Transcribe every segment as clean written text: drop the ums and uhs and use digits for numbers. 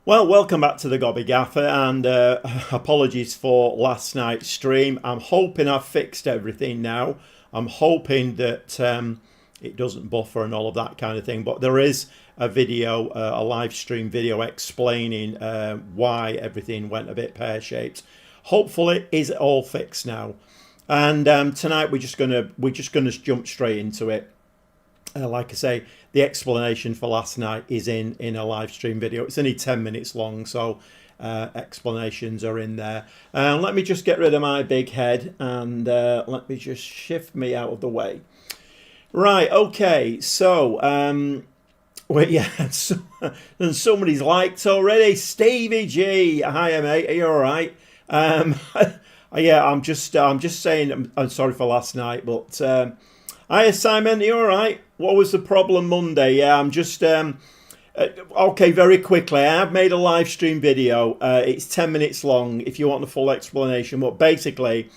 Well, welcome back to the Gobby Gaffer, and apologies for last night's stream. I'm hoping I've fixed everything now. I'm hoping that it doesn't buffer and all of that kind of thing. But there is a video, a live stream video explaining why everything went a bit pear-shaped. Hopefully, is it all fixed now? And tonight we're just gonna jump straight into it. Like I say, the explanation for last night is in a live stream video. It's only 10 minutes long, so explanations are in there. Let me just get rid of my big head and let me just shift me out of the way. Right, okay, so well, yeah, and somebody's liked already. Stevie G, hi mate, are you all right? Yeah, I'm just saying. I'm sorry for last night, but hi Simon, are you all right? What was the problem Monday? Yeah, I'm just okay. Very quickly, I have made a live stream video. It's 10 minutes long. If you want the full explanation, but basically,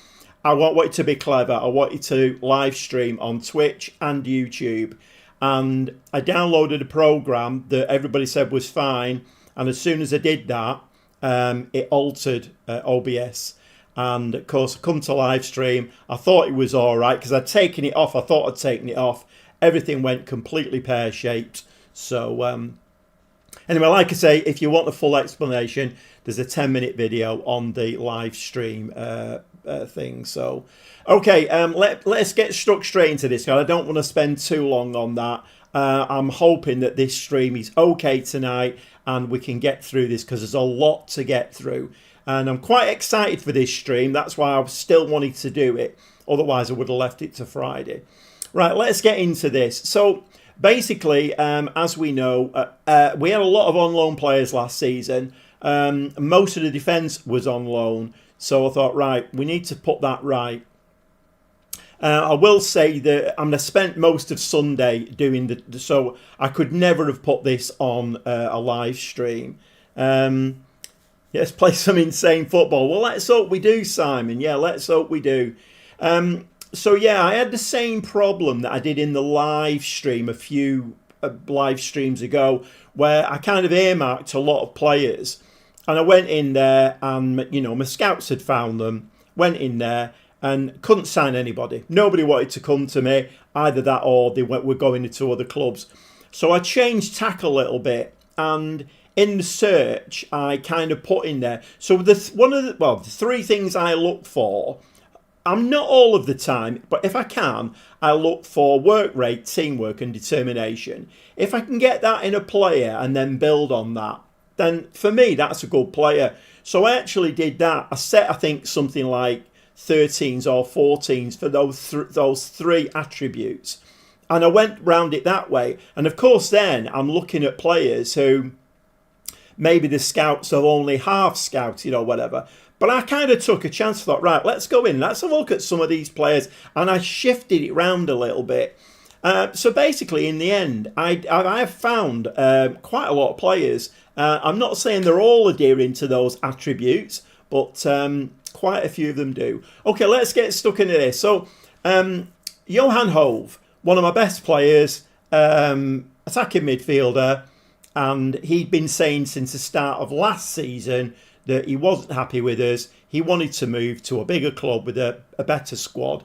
I want it to be clever. I want you to live stream on Twitch and YouTube. And I downloaded a program that everybody said was fine. And as soon as I did that, it altered OBS. And of course, I come to live stream. I thought it was all right because I'd taken it off. I thought I'd taken it off. Everything went completely pear-shaped. So anyway, like I say, if you want the full explanation, there's a 10-minute video on the live stream thing. So, okay, let's get stuck straight into this. I don't want to spend too long on that. I'm hoping that this stream is okay tonight and we can get through this because there's a lot to get through. And I'm quite excited for this stream. That's why I still wanted to do it. Otherwise, I would have left it to Friday. Right, let's get into this. So, basically, as we know, we had a lot of on-loan players last season. Most of the defence was on loan. So I thought, right, we need to put that right. I will say that I spent most of Sunday doing so I could never have put this on a live stream. Let's play some insane football. Well, let's hope we do, Simon. Yeah, let's hope we do. So, yeah, I had the same problem that I did in the live stream a few live streams ago, where I kind of earmarked a lot of players. And I went in there and, you know, my scouts had found them, went in there and couldn't sign anybody. Nobody wanted to come to me, either that or they were going into other clubs. So I changed tack a little bit, and in the search, I kind of put in there. So the three things I look for, I'm not all of the time, but if I can, I look for work rate, teamwork and determination. If I can get that in a player and then build on that, then for me, that's a good player. So I actually did that. I set, I think, something like 13s or 14s for those three attributes. And I went round it that way. And of course, then I'm looking at players who maybe the scouts are only half scouted or whatever. But I kind of took a chance, thought, right, let's go in. Let's have a look at some of these players. And I shifted it round a little bit. So basically, in the end, I have found quite a lot of players. I'm not saying they're all adhering to those attributes, but quite a few of them do. Okay, let's get stuck into this. So, Johan Hove, one of my best players, attacking midfielder. And he'd been saying since the start of last season that he wasn't happy with us. He wanted to move to a bigger club with a better squad.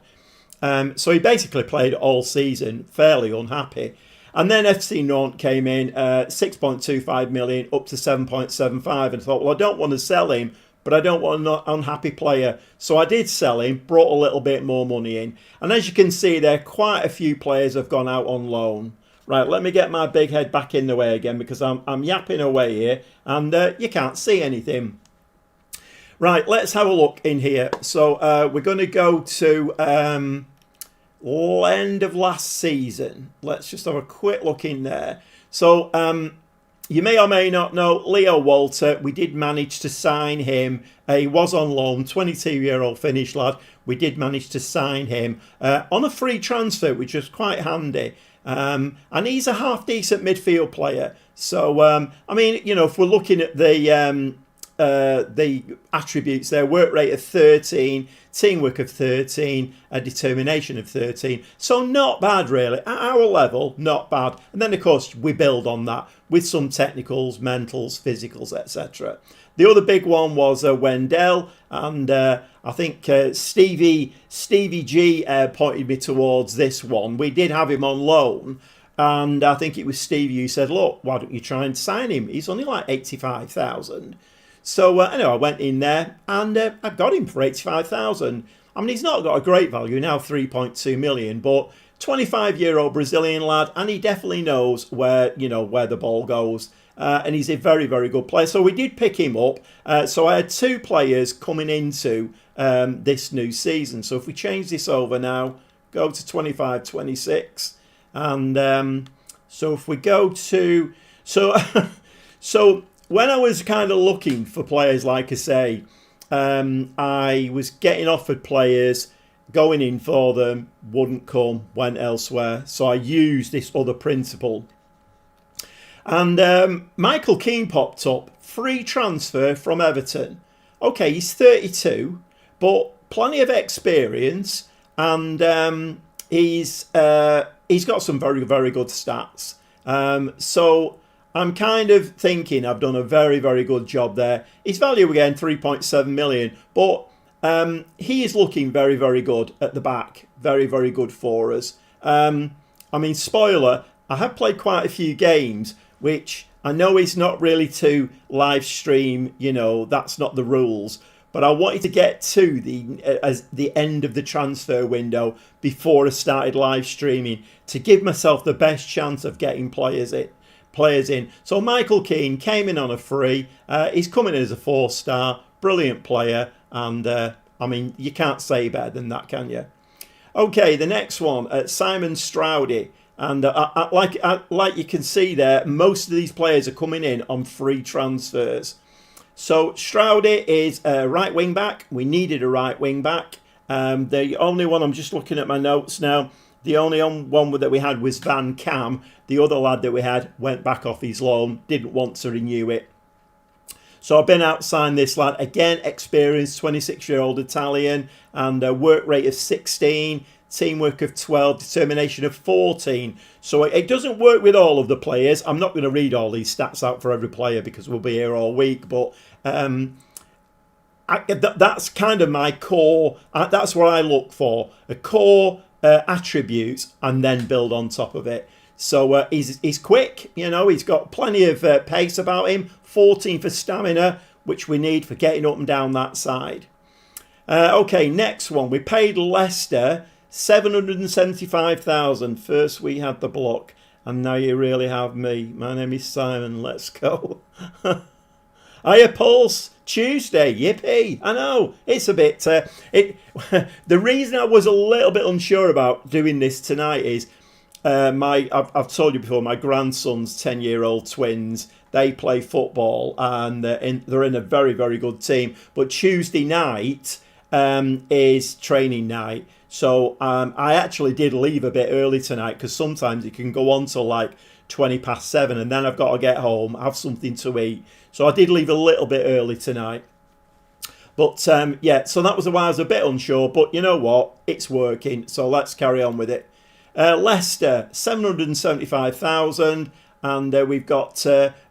So he basically played all season fairly unhappy. And then FC Nantes came in, 6.25 million up to 7.75. And I thought, well, I don't want to sell him, but I don't want an unhappy player. So I did sell him, brought a little bit more money in. And as you can see there, quite a few players have gone out on loan. Right, let me get my big head back in the way again because I'm yapping away here and you can't see anything. Right, let's have a look in here. So we're going to go to end of last season. Let's just have a quick look in there. So you may or may not know Leo Walter. We did manage to sign him. He was on loan, 22-year-old Finnish lad. We did manage to sign him on a free transfer, which was quite handy. And he's a half-decent midfield player. So, I mean, you know, if we're looking at the the attributes there: work rate of 13, teamwork of 13, a determination of 13. So not bad, really. At our level, not bad. And then, of course, we build on that with some technicals, mentals, physicals, etc. The other big one was Wendell, and I think Stevie G pointed me towards this one. We did have him on loan, and I think it was Stevie who said, look, why don't you try and sign him? He's only like 85,000. So anyway, I went in there and I got him for 85,000. I mean, he's not got a great value now, 3.2 million, but 25-year-old Brazilian lad, and he definitely knows where the ball goes. And he's a very, very good player. So we did pick him up. So I had two players coming into this new season. So if we change this over now, go to 25-26. And so if we go to... So when I was kind of looking for players, like I say, I was getting offered players, going in for them, wouldn't come, went elsewhere. So I used this other principle. And Michael Keane popped up, free transfer from Everton. Okay, he's 32, but plenty of experience, and he's got some very, very good stats. So I'm kind of thinking I've done a very, very good job there. His value again, 3.7 million, but he is looking very, very good at the back. Very, very good for us. I mean, spoiler, I have played quite a few games, which I know is not really to live stream, that's not the rules. But I wanted to get to the end of the transfer window before I started live streaming to give myself the best chance of getting players in. So Michael Keane came in on a free. He's coming in as a 4-star, brilliant player, and I mean, you can't say better than that, can you? Okay, the next one, Simon Stroudy. And like you can see there, most of these players are coming in on free transfers. So Stroudy is a right wing back. We needed a right wing back. The only one, I'm just looking at my notes now, the only one that we had was Van Cam. The other lad that we had went back off his loan, didn't want to renew it. So I've been out, signed this lad. Again, experienced 26-year-old Italian, and a work rate of 16. Teamwork of 12, determination of 14. So it doesn't work with all of the players. I'm not going to read all these stats out for every player because we'll be here all week. But that's kind of my core. That's what I look for. A core attributes and then build on top of it. So he's quick. He's got plenty of pace about him. 14 for stamina, which we need for getting up and down that side. Okay, next one. We paid Leicester 775,000. First we had the block, and now you really have me. My name is Simon. Let's go. Hiya, Pulse. Tuesday. Yippee. I know. It's a bit... the reason I was a little bit unsure about doing this tonight is I've told you before, my grandson's 10-year-old twins, they play football, and they're in a very, very good team. But Tuesday night is training night. So I actually did leave a bit early tonight because sometimes it can go on till like 7:20, and then I've got to get home, have something to eat. So I did leave a little bit early tonight. But yeah, so that was why I was a bit unsure. But you know what? It's working. So let's carry on with it. Leicester, 775,000. And we've got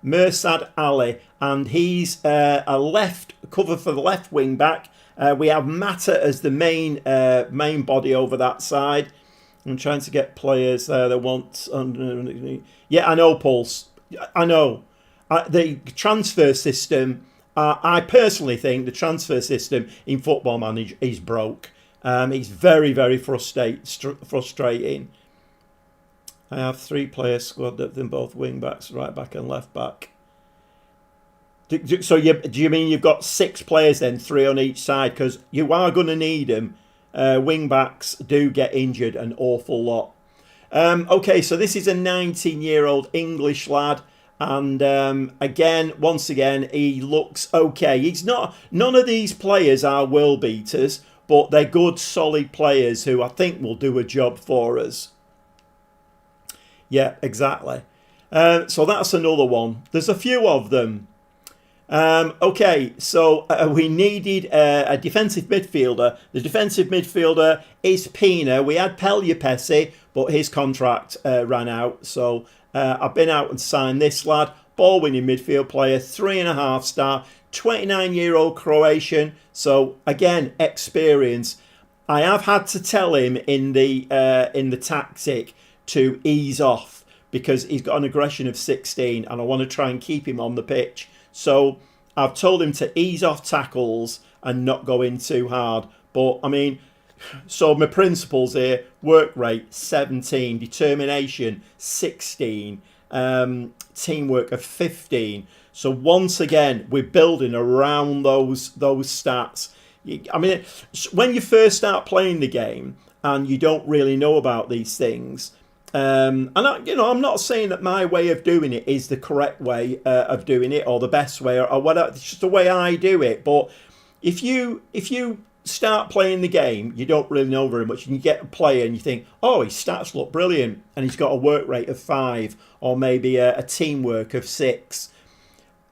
Mursad Ali. And he's a left cover for the left wing back. We have Mata as the main body over that side. I'm trying to get players there that want... Yeah, I know, Pulse. I know. The transfer system, I personally think the transfer system in Football Manager is broke. It's very, very frustrating. I have 3 player squad that them both wing backs, right back and left back. So do you mean you've got 6 players then, 3 on each side? Because you are going to need them. Wing backs do get injured an awful lot. Okay, so this is a 19-year-old English lad. And once again, he looks okay. He's not. None of these players are world beaters, but they're good, solid players who I think will do a job for us. Yeah, exactly. So that's another one. There's a few of them. Okay, so we needed a defensive midfielder. The defensive midfielder is Pina. We had Pellier, but his contract ran out. So I've been out and signed this lad, ball-winning midfield player, 3.5 star, 29-year-old Croatian. So again, experience. I have had to tell him in the tactic to ease off because he's got an aggression of 16, and I want to try and keep him on the pitch. So I've told him to ease off tackles and not go in too hard. But I mean, so my principles here: work rate 17, determination 16, teamwork of 15. So once again, we're building around those stats. I mean, when you first start playing the game and you don't really know about these things, and I'm not saying that my way of doing it is the correct way of doing it or the best way or whatever. It's just the way I do it. But if you start playing the game, you don't really know very much, and you get a player and you think, oh, his stats look brilliant, and he's got a work rate of 5 or maybe a teamwork of 6.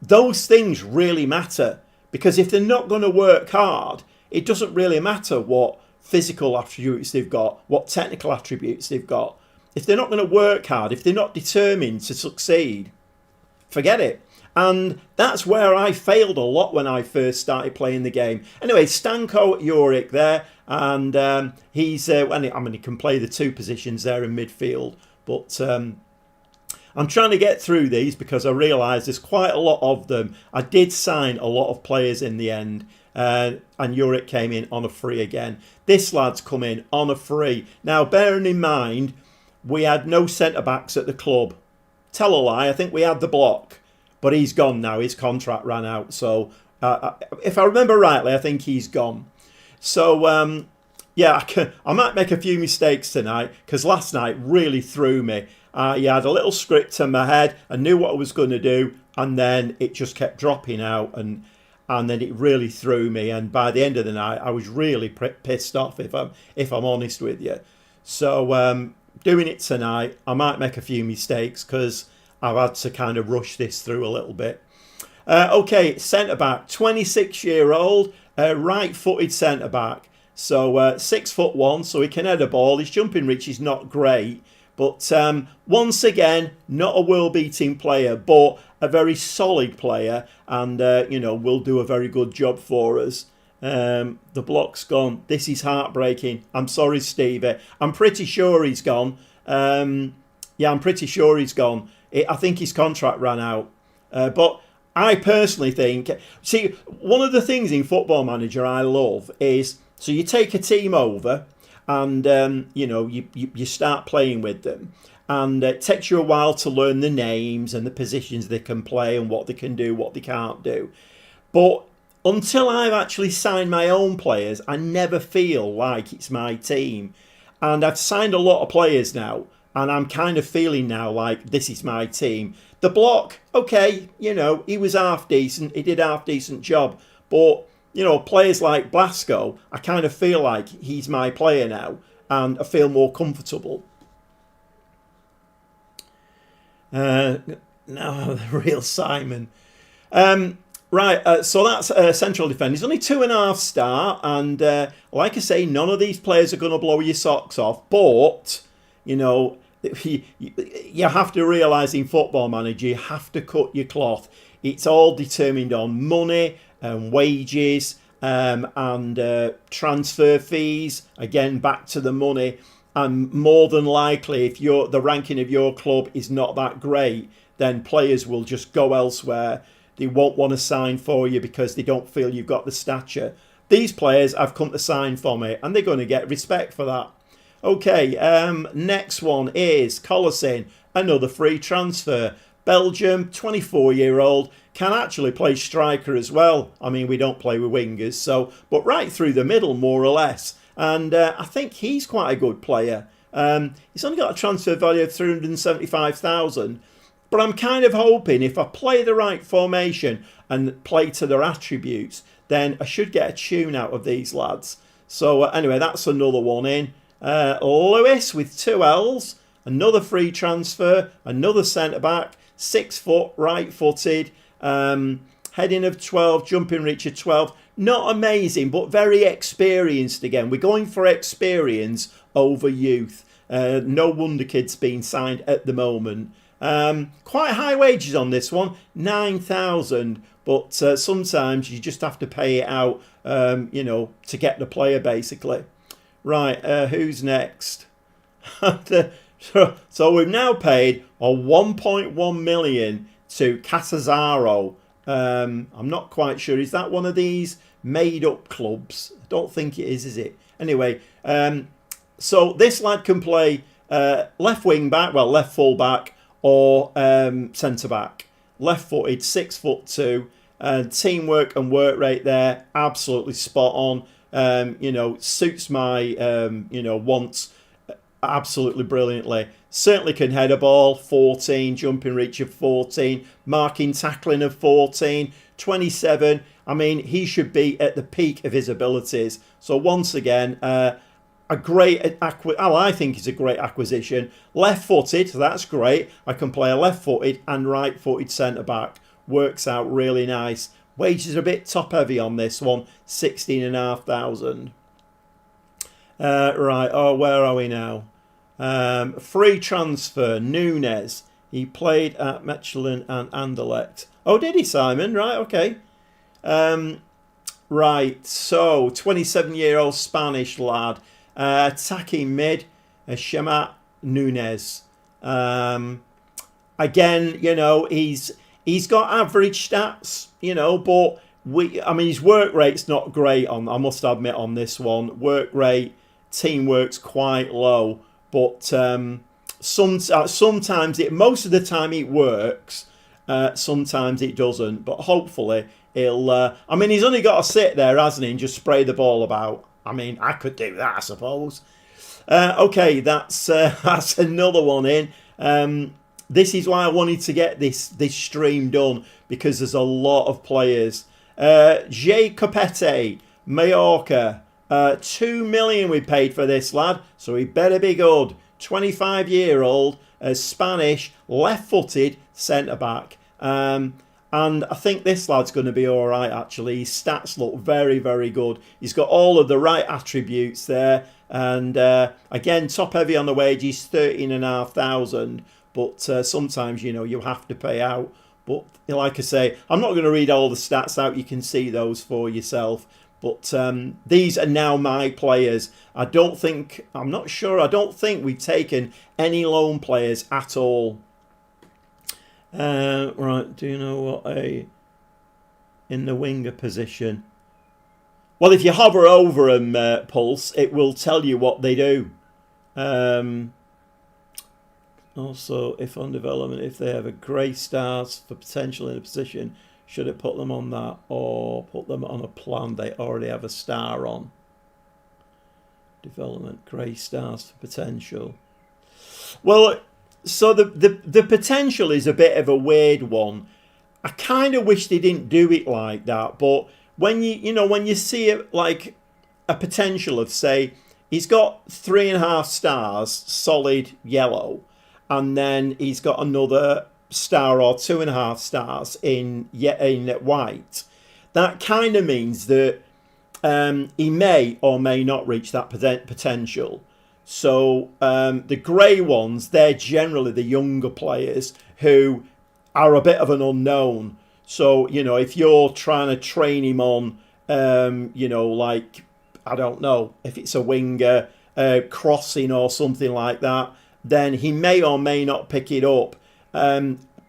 Those things really matter, because if they're not going to work hard, it doesn't really matter what physical attributes they've got, what technical attributes they've got. If they're not going to work hard, if they're not determined to succeed, forget it. And that's where I failed a lot when I first started playing the game. Anyway, Stanko Juric there, and he can play the 2 positions there in midfield. But I'm trying to get through these because I realise there's quite a lot of them. I did sign a lot of players in the end, and Juric came in on a free again. This lad's come in on a free. Now, bearing in mind, we had no centre-backs at the club. Tell a lie, I think we had the block. But he's gone now. His contract ran out. So, if I remember rightly, I think he's gone. So, I might make a few mistakes tonight, because last night really threw me. I had a little script in my head. I knew what I was going to do. And then it just kept dropping out. And then it really threw me. And by the end of the night, I was really pissed off, if I'm honest with you. So, doing it tonight, I might make a few mistakes because I've had to kind of rush this through a little bit. Okay, centre-back, 26-year-old, right-footed centre-back. So 6'1", so he can head a ball. His jumping reach is not great. But once again, not a world-beating player, but a very solid player. And, will do a very good job for us. The block's gone. This is heartbreaking. I'm sorry, Stevie. I'm pretty sure he's gone. I'm pretty sure he's gone. I think his contract ran out. But I personally think... See, one of the things in Football Manager I love is... So you take a team over and, you start playing with them. And it takes you a while to learn the names and the positions they can play and what they can do, what they can't do. But until I've actually signed my own players, I never feel like it's my team. And I've signed a lot of players now, and I'm kind of feeling now like this is my team. The block, okay, he was half decent. He did a half decent job. But, players like Blasco, I kind of feel like he's my player now, and I feel more comfortable. Now, the real Simon. Right, so that's central defender. He's only 2.5 star, and like I say, none of these players are going to blow your socks off. But you have to realise in Football Manager, you have to cut your cloth. It's all determined on money and wages and transfer fees. Again, back to the money. And more than likely, if the ranking of your club is not that great, then players will just go elsewhere. They won't want to sign for you because they don't feel you've got the stature. These players have come to sign for me, and they're going to get respect for that. Okay, next one is Colosin, another free transfer. Belgium, 24-year-old, can actually play striker as well. I mean, we don't play with wingers, but right through the middle, more or less. And I think he's quite a good player. He's only got a transfer value of 375,000. But I'm kind of hoping if I play the right formation and play to their attributes, then I should get a tune out of these lads. So anyway, that's another one in. Lewis with 2 L's, another free transfer, another centre-back, 6 foot, right-footed. Heading of 12, jumping reach of 12. Not amazing, but very experienced again. We're going for experience over youth. No wonder kids being signed at the moment. Quite high wages on this one, 9,000. But sometimes you just have to pay it out, to get the player, basically. Right, who's next? So we've now paid a 1.1 million to Catanzaro. I'm not quite sure. Is that one of these made-up clubs? I don't think it is it? Anyway, so this lad can play left wing back, well, left full back, or centre back. Left-footed, 6'2", teamwork and work rate there, absolutely spot on. Suits my wants absolutely brilliantly. Certainly can head a ball, 14, jumping reach of 14, marking, tackling of 14, 27. I mean, he should be at the peak of his abilities. So once again, I think it's a great acquisition. Left-footed, so that's great. I can play a left-footed and right-footed centre-back. Works out really nice. Wages are a bit top-heavy on this one, 16,500. Right, where are we now? Free transfer, Nunes. He played at Mechelen and Anderlecht. Oh, did he, Simon? Right, okay. Right, so 27-year-old Spanish lad. Attacking mid, Shemat Nunes. Again, he's got average stats, but his work rate's not great I must admit, on this one. Work rate, teamwork's quite low, but sometimes most of the time it works, sometimes it doesn't, but hopefully he'll, he's only got to sit there, hasn't he, and just spray the ball about. I could do that, I suppose. Okay, that's another one in. This is why I wanted to get this stream done, because there's a lot of players. J. Copete, Mallorca. 2 million we paid for this lad, so he better be good. 25-year-old, Spanish, left-footed centre-back. And I think this lad's going to be all right, actually. His stats look very, very good. He's got all of the right attributes there. And again, top-heavy on the wages, 13,500. But sometimes, you have to pay out. But like I say, I'm not going to read all the stats out. You can see those for yourself. But these are now my players. I don't think we've taken any loan players at all. Right, do you know what in the winger position? Well, if you hover over them, Pulse, it will tell you what they do. Also, if on development, if they have a grey stars for potential in a position, should it put them on that or put them on a plan they already have a star on? Development, grey stars for potential. Well, so the potential is a bit of a weird one. I kind of wish they didn't do it like that, but when you see it like a potential of, say, he's got 3.5 stars, solid yellow, and then he's got another star or 2.5 stars in white. That kind of means that he may or may not reach that potential. So the grey ones, they're generally the younger players who are a bit of an unknown. So, if you're trying to train him on, like, I don't know, if it's a winger, crossing or something like that, then he may or may not pick it up.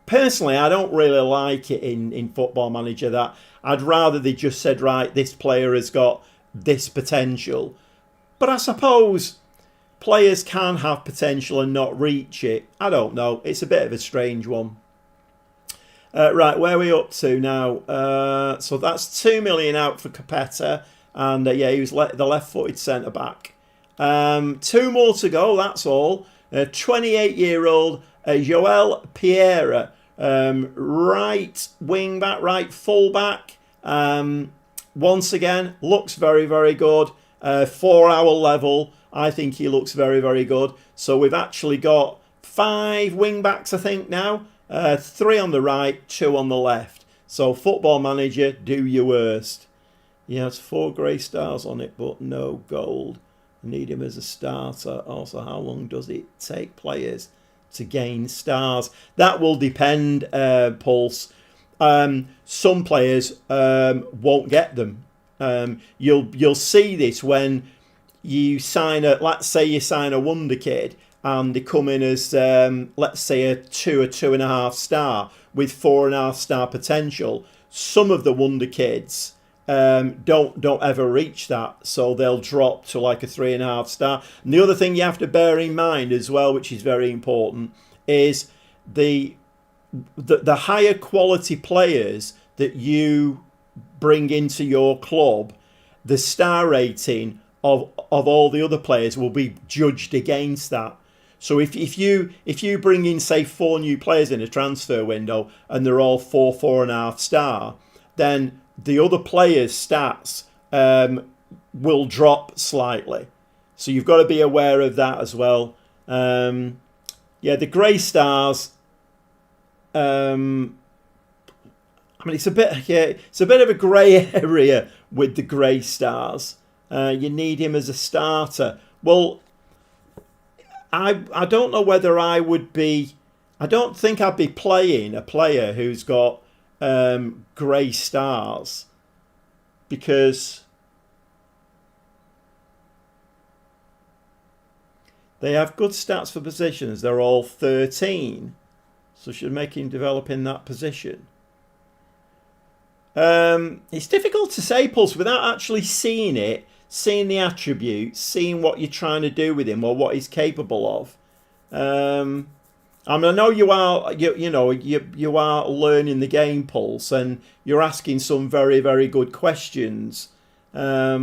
Personally, I don't really like it in Football Manager that. I'd rather they just said, right, this player has got this potential. But I suppose players can have potential and not reach it. I don't know. It's a bit of a strange one. Right, where are we up to now? So that's 2 million out for Capetta. And he was the left-footed centre-back. 2 more to go, that's all. 28-year-old Joel Pereira. Right wing-back, right full-back. Once again, looks very, very good. 4-hour level. I think he looks very, very good. So we've actually got 5 wing-backs, I think, now. 3 on the right, 2 on the left. So Football Manager, do your worst. He has 4 grey stars on it, but no gold. I need him as a starter. Also, how long does it take players to gain stars? That will depend, Pulse. Some players won't get them. You'll see this when you sign let's say you sign a wonder kid and they come in as let's say a 2.5 star with 4.5 star potential. Some of the wonder kids don't ever reach that, so they'll drop to like a 3.5 star. And the other thing you have to bear in mind as well, which is very important, is the higher quality players that you bring into your club, the star rating of all the other players will be judged against that. So if you bring in, say, 4 new players in a transfer window and they're all 4.5 star, then the other players' stats will drop slightly. So you've got to be aware of that as well. Yeah, the grey stars. I mean, it's a bit of a grey area with the grey stars. You need him as a starter. Well, I don't know whether I would be. I don't think I'd be playing a player who's got grey stars, because they have good stats for positions. They're all 13, so should make him develop in that position. It's difficult to say, Pulse, without actually seeing it, seeing the attributes, seeing what you're trying to do with him or what he's capable of. I mean, I know you are, you are learning the game, Pulse, and you're asking some very, very good questions. I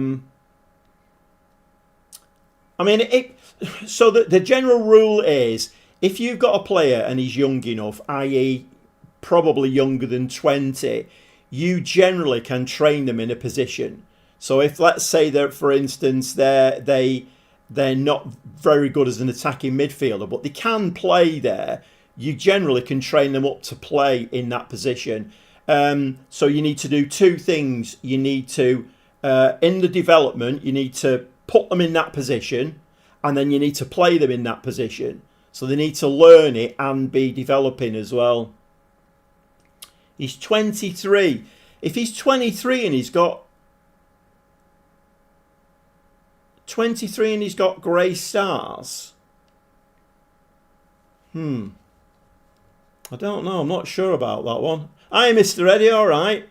mean, so the general rule is, if you've got a player and he's young enough, i.e. probably younger than 20, you generally can train them in a position. So if, let's say that, for instance, they're not very good as an attacking midfielder, but they can play there, you generally can train them up to play in that position. So you need to do 2 things. You need to, in the development, you need to put them in that position, and then you need to play them in that position. So they need to learn it and be developing as well. He's 23. If he's 23 and he's got 23 and he's got grey stars, I don't know. I'm not sure about that one. Hi, Mr. Eddie. All right.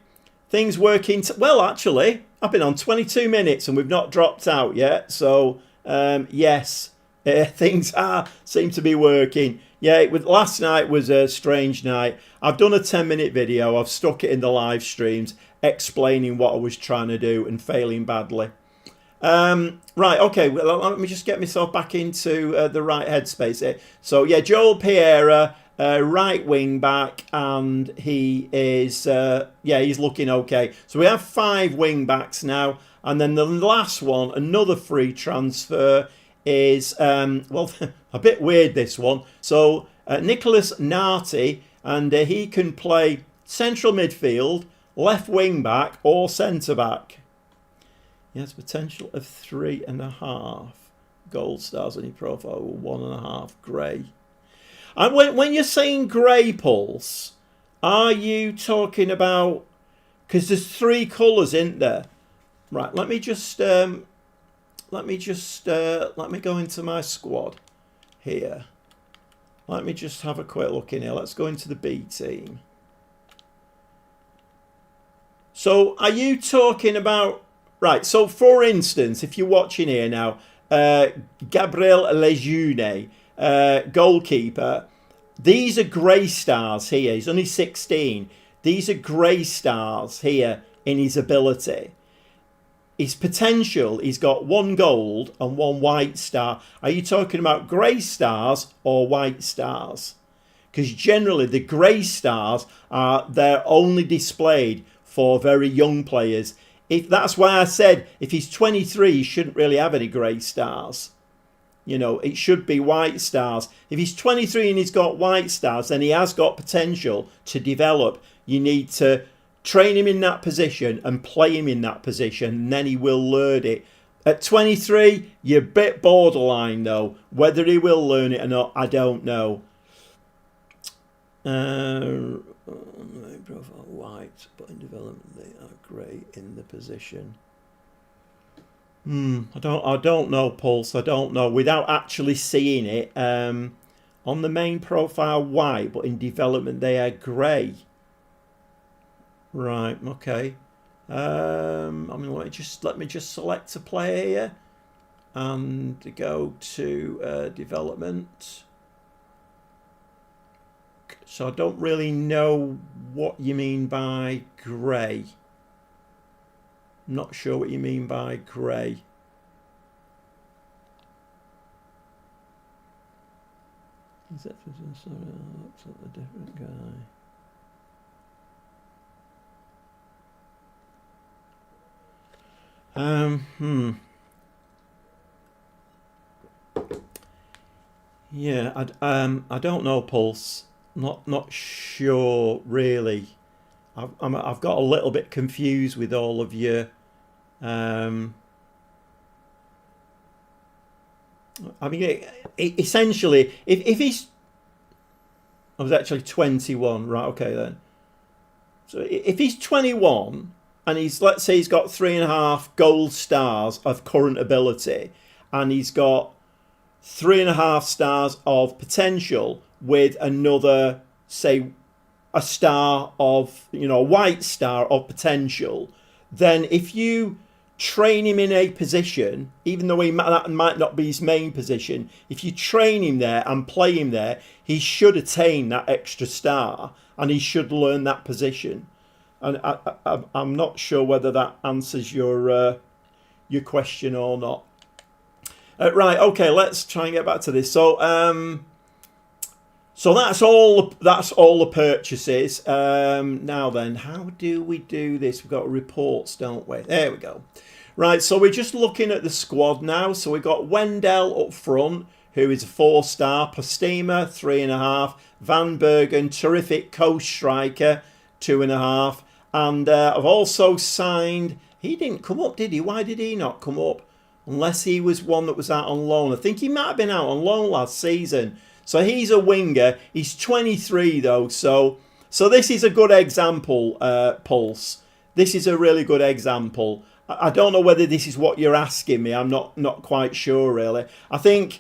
Things working. Well, actually, I've been on 22 minutes and we've not dropped out yet. So, yes, things seem to be working. Yeah, last night was a strange night. I've done a 10-minute video. I've stuck it in the live streams explaining what I was trying to do and failing badly. Right, okay, well, let me just get myself back into the right headspace here. So, yeah, Joel Pereira, right wing back, and he is, he's looking okay. So we have 5 wing backs now, and then the last one, another free transfer, is, well, a bit weird, this one. So Nicholas Narty, and he can play central midfield, left wing back, or centre back. He has potential of 3.5 gold stars on his profile, 1.5 grey. And when you're saying grey, Pulse, are you talking about, because there's 3 colours, isn't there? Right, let me go into my squad here. Let me just have a quick look in here. Let's go into the B team. So are you talking about, right, so for instance, if you're watching here now, Gabriel Lejeune, goalkeeper, these are grey stars here. He's only 16. These are grey stars here in his ability. His potential, he's got 1 gold and 1 white star. Are you talking about grey stars or white stars? Because generally the grey stars they're only displayed for very young players. That's why I said if he's 23, he shouldn't really have any grey stars. You know, it should be white stars. If he's 23 and he's got white stars, then he has got potential to develop. You need to train him in that position and play him in that position, and then he will learn it. At 23, you're a bit borderline though. Whether he will learn it or not, I don't know. Profile white, but in development they are great in the position. I don't know, Pulse. I don't know. Without actually seeing it, on the main profile white, but in development they are grey. Right. Okay. I mean, let me just select a player here and go to development. So I don't really know what you mean by grey. I'm not sure what you mean by grey. Is that a different guy? Yeah, I don't know, Pulse. Not sure really. I've got a little bit confused with all of you. I mean, essentially, if he's, I was actually 21, right? Okay then. So if he's 21 and let's say he's got 3.5 gold stars of current ability, and he's got 3.5 stars of potential with another, say, a star of, a white star of potential, then if you train him in a position, even though that might not be his main position, if you train him there and play him there, he should attain that extra star and he should learn that position. And I'm not sure whether that answers your question or not. Right, okay, let's try and get back to this. So that's all the purchases. Now then, how do we do this? We've got reports, don't we? There we go. Right, so we're just looking at the squad now. So we've got Wendell up front, who is a 4-star. Postema, 3.5. Van Bergen, terrific coast striker, 2.5. And I've also signed, he didn't come up, did he? Why did he not come up? Unless he was one that was out on loan. I think he might have been out on loan last season. So he's a winger. He's 23 though. So this is a good example, Pulse. This is a really good example. I don't know whether this is what you're asking me. I'm not quite sure really. I think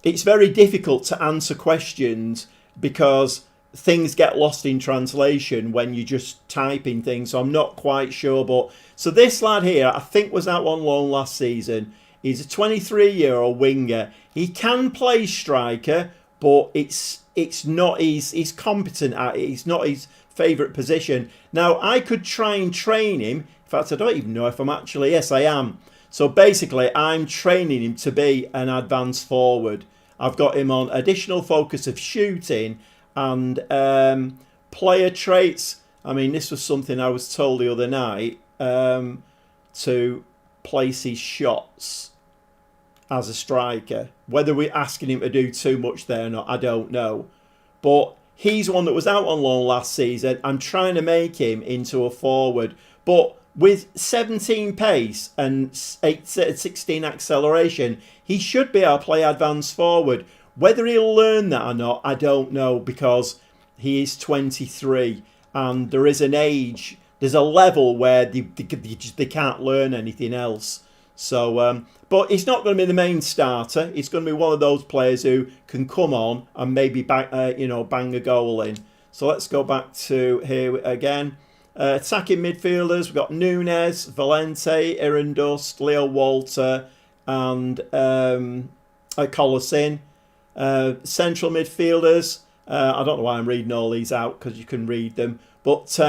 it's very difficult to answer questions because things get lost in translation when you're just typing things. So I'm not quite sure. But so this lad here, I think was out on loan last season. He's a 23-year-old winger. He can play striker, but it's not he's competent at it. It's not his favourite position. Now I could try and train him. In fact, I don't even know if I'm actually. Yes, I am. So basically, I'm training him to be an advanced forward. I've got him on additional focus of shooting and player traits. I mean, this was something I was told the other night, to place his shots as a striker. Whether we're asking him to do too much there or not, I don't know. But he's one that was out on loan last season. I'm trying to make him into a forward. But with 17 pace and 16 acceleration, he should be able to play advanced forward. Whether he'll learn that or not, I don't know, because he is 23 and there is an age, there's a level where they can't learn anything else. So, but he's not going to be the main starter. He's going to be one of those players who can come on and maybe bang a goal in. So let's go back to here again. Attacking midfielders, we've got Nunes, Valente, Irandust, Leo Walter and Colosin. Central midfielders, I don't know why I'm reading all these out because you can read them. But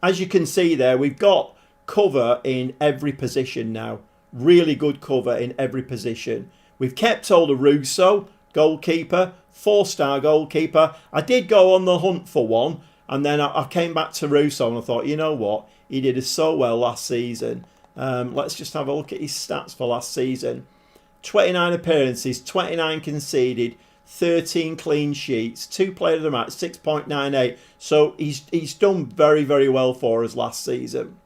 as you can see there, we've got cover in every position now. Really good cover in every position. We've kept hold of Russo, goalkeeper, 4-star goalkeeper. I did go on the hunt for one, and then I came back to Russo and I thought, you know what? He did so well last season. Let's just have a look at his stats for last season. 29 appearances, 29 conceded, 13 clean sheets, 2 player of the match, 6.98. So he's done very, very well for us last season.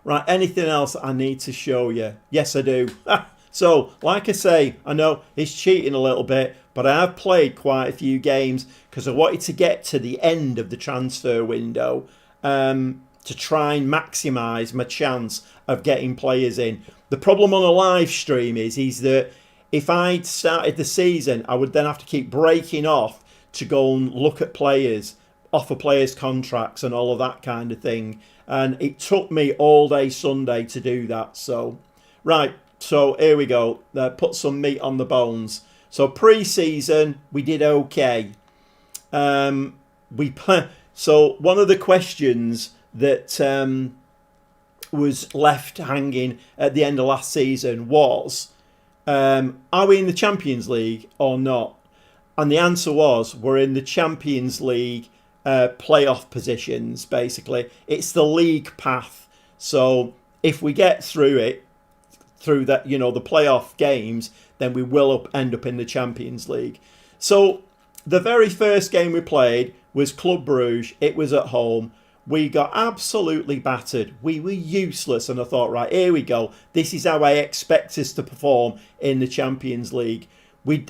Right, anything else I need to show you? Yes, I do. So, like I say, I know he's cheating a little bit, but I have played quite a few games because I wanted to get to the end of the transfer window to try and maximise my chance of getting players in. The problem on a live stream is that if I'd started the season, I would then have to keep breaking off to go and look at players, offer players contracts and all of that kind of thing. And it took me all day Sunday to do that. So, right, so here we go. Put some meat on the bones. So pre-season, we did okay. So one of the questions that was left hanging at the end of last season was, are we in the Champions League or not? And the answer was, we're in the Champions League playoff positions, basically. It's the league path. So if we get through that, the playoff games, then we will end up in the Champions League. So the very first game we played was Club Brugge. It was at home. We got absolutely battered. We were useless. And I thought, right, here we go. This is how I expect us to perform in the Champions League.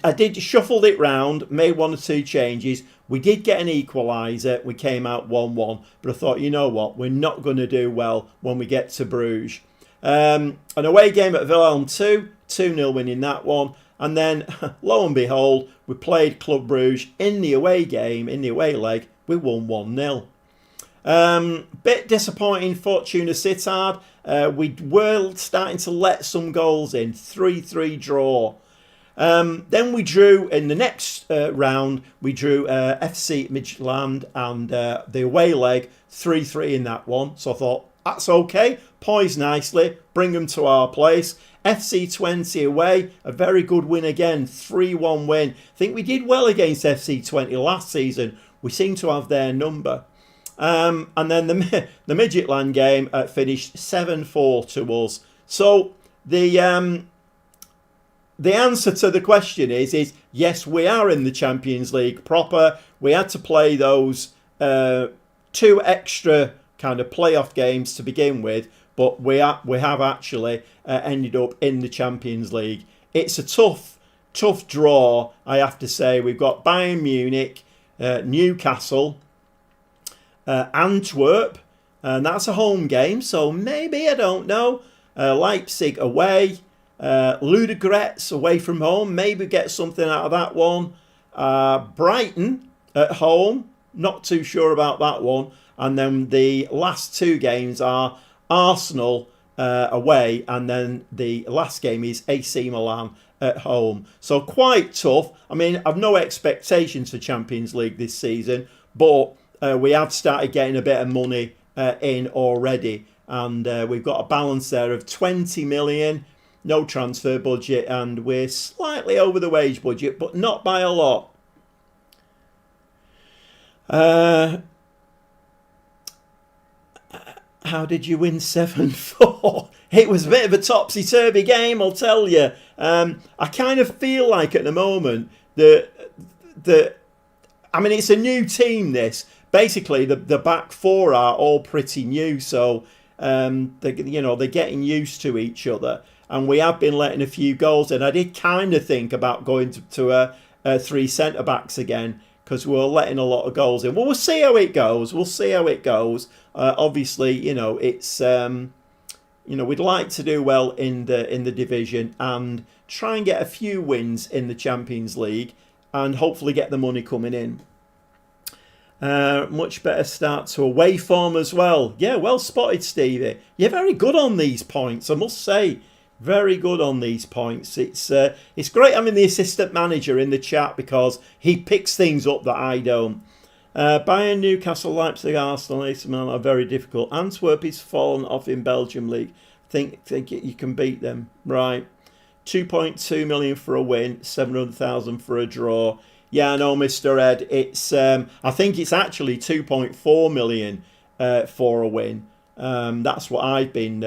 I did shuffled it round, made 1 or 2 changes. We did get an equaliser. We came out 1-1. But I thought, you know what? We're not going to do well when we get to Bruges. An away game at Wilhelm 2-0 winning that one. And then, lo and behold, we played Club Brugge in the away game, in the away leg. We won 1-0. Bit disappointing Fortuna Sittard. We were starting to let some goals in. 3-3 draw. Then we drew in the next round. We drew FC Midtjylland and the away leg 3-3 in that one. So I thought that's okay. Poised nicely. Bring them to our place. FC20 away, a very good win again. 3-1 win. I think we did well against FC20 last season. We seem to have their number. And then the Midtjylland game finished 7-4 to us. So the answer to the question is yes, we are in the Champions League proper. We had to play those 2 extra kind of playoff games to begin with, but we have actually ended up in the Champions League. It's a tough draw, I have to say. We've got Bayern Munich, Newcastle, Antwerp, and that's a home game, so maybe, I don't know. Leipzig away. Ludogorets away from home, maybe get something out of that one. Brighton at home, not too sure about that one. And then the last 2 games are Arsenal away, and then the last game is AC Milan at home. So quite tough. I mean, I've no expectations for Champions League this season, but we have started getting a bit of money in already, and we've got a balance there of 20 million. No transfer budget, and we're slightly over the wage budget, but not by a lot. How did you win 7-4? It was a bit of a topsy-turvy game, I'll tell you. I kind of feel like at the moment that I mean, it's a new team, this. Basically, the back 4 are all pretty new, so they're getting used to each other. And we have been letting a few goals in. I did kind of think about going to 3 centre-backs again, because we're letting a lot of goals in. Well, we'll see how it goes. Obviously, it's we'd like to do well in the division and try and get a few wins in the Champions League, and hopefully get the money coming in. Much better start to away form as well. Yeah, well spotted, Stevie. You're very good on these points, I must say. Very good on these points. It's great having the assistant manager in the chat, because he picks things up that I don't. Bayern, Newcastle, Leipzig, Arsenal, AC Milan are very difficult. Antwerp is fallen off in Belgium League. Think you can beat them, right? 2.2 million for a win, 700,000 for a draw. Yeah, I know, Mr. Ed. It's I think it's actually 2.4 million for a win. That's what I've been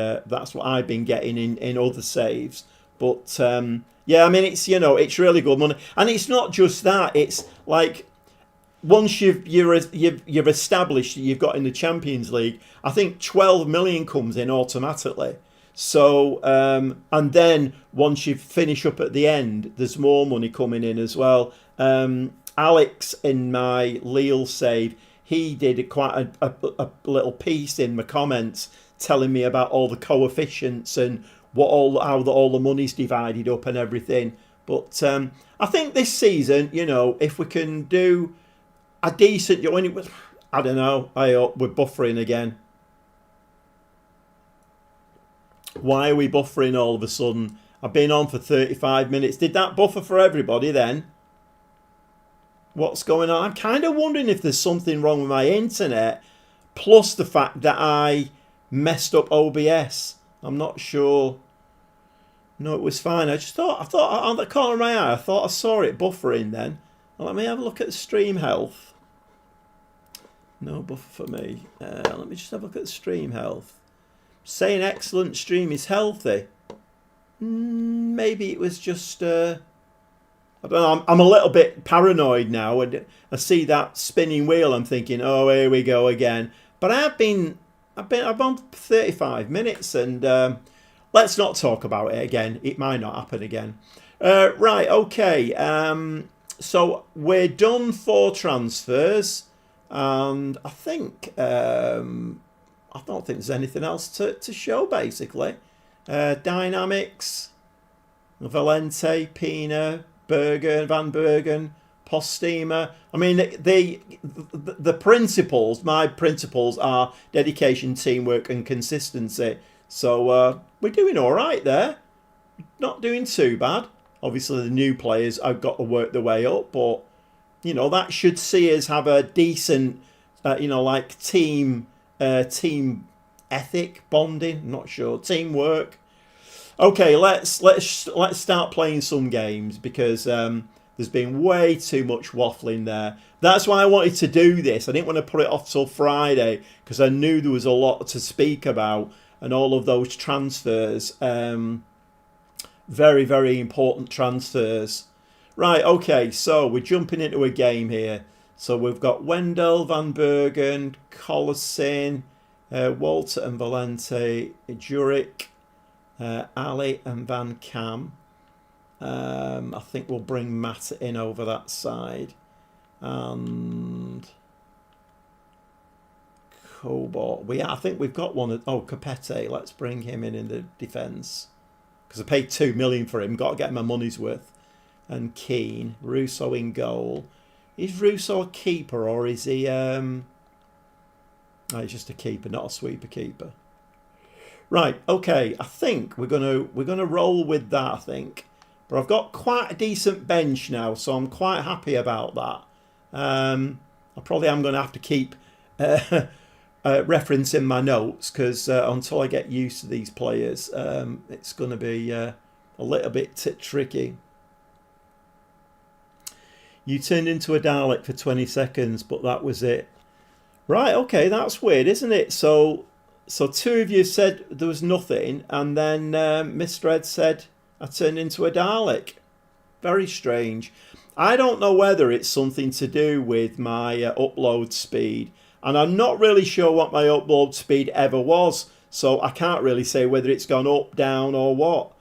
getting in other saves. But yeah, I mean, it's, you know, it's really good money, and it's not just that. It's like, once you've established that you've got in the Champions League, I think 12 million comes in automatically. So and then once you finish up at the end, there's more money coming in as well. Alex, in my Lille save, he did quite a little piece in my comments telling me about all the coefficients and how all the money's divided up and everything. But I think this season, you know, if we can do a decent, I don't know, we're buffering again. Why are we buffering all of a sudden? I've been on for 35 minutes. Did that buffer for everybody then? What's going on? I'm kind of wondering if there's something wrong with my internet, plus the fact that I messed up OBS. I'm not sure. No, it was fine. I thought on the corner of my eye, I thought I saw it buffering then. Well, let me have a look at the stream health. No buffer for me. Let me just have a look at the stream health. Saying excellent, stream is healthy. Maybe it was just... I don't know. I'm a little bit paranoid now, and I see that spinning wheel. I'm thinking, oh, here we go again. But I've on 35 minutes, and let's not talk about it again. It might not happen again. Right, okay. So we're done for transfers, and I think I don't think there's anything else to show basically. Dynamics, Valente, Pina, Bergen, Van Bergen, Postema. I mean, the principles, my principles are dedication, teamwork and consistency. So we're doing all right there. Not doing too bad. Obviously, the new players have got to work their way up, but, you know, that should see us have a decent, you know, like team ethic, bonding, I'm not sure, teamwork. Okay, let's start playing some games, because there's been way too much waffling there. That's why I wanted to do this. I didn't want to put it off till Friday, because I knew there was a lot to speak about, and all of those transfers, very, very important transfers. Right, okay, so we're jumping into a game here. So we've got Wendell, Van Bergen, Collison, Walter and Valente, Jurek, Ali and Van Cam. I think we'll bring Matt in over that side. And Cobalt. I think we've got one. Oh, Capete. Let's bring him in the defence, because I paid 2 million for him. Got to get my money's worth. And Keane. Russo in goal. Is Russo a keeper, or is he... No, he's just a keeper, not a sweeper keeper. Right, okay. I think we're gonna roll with that, I think. But I've got quite a decent bench now, so I'm quite happy about that. I probably am going to have to keep referencing my notes, because until I get used to these players, it's going to be a little bit tricky. You turned into a Dalek for 20 seconds, but that was it. Right, okay, that's weird, isn't it? So two of you said there was nothing, and then Mr. Ed said I turned into a Dalek. Very strange. I don't know whether it's something to do with my upload speed, and I'm not really sure what my upload speed ever was, so I can't really say whether it's gone up, down, or what.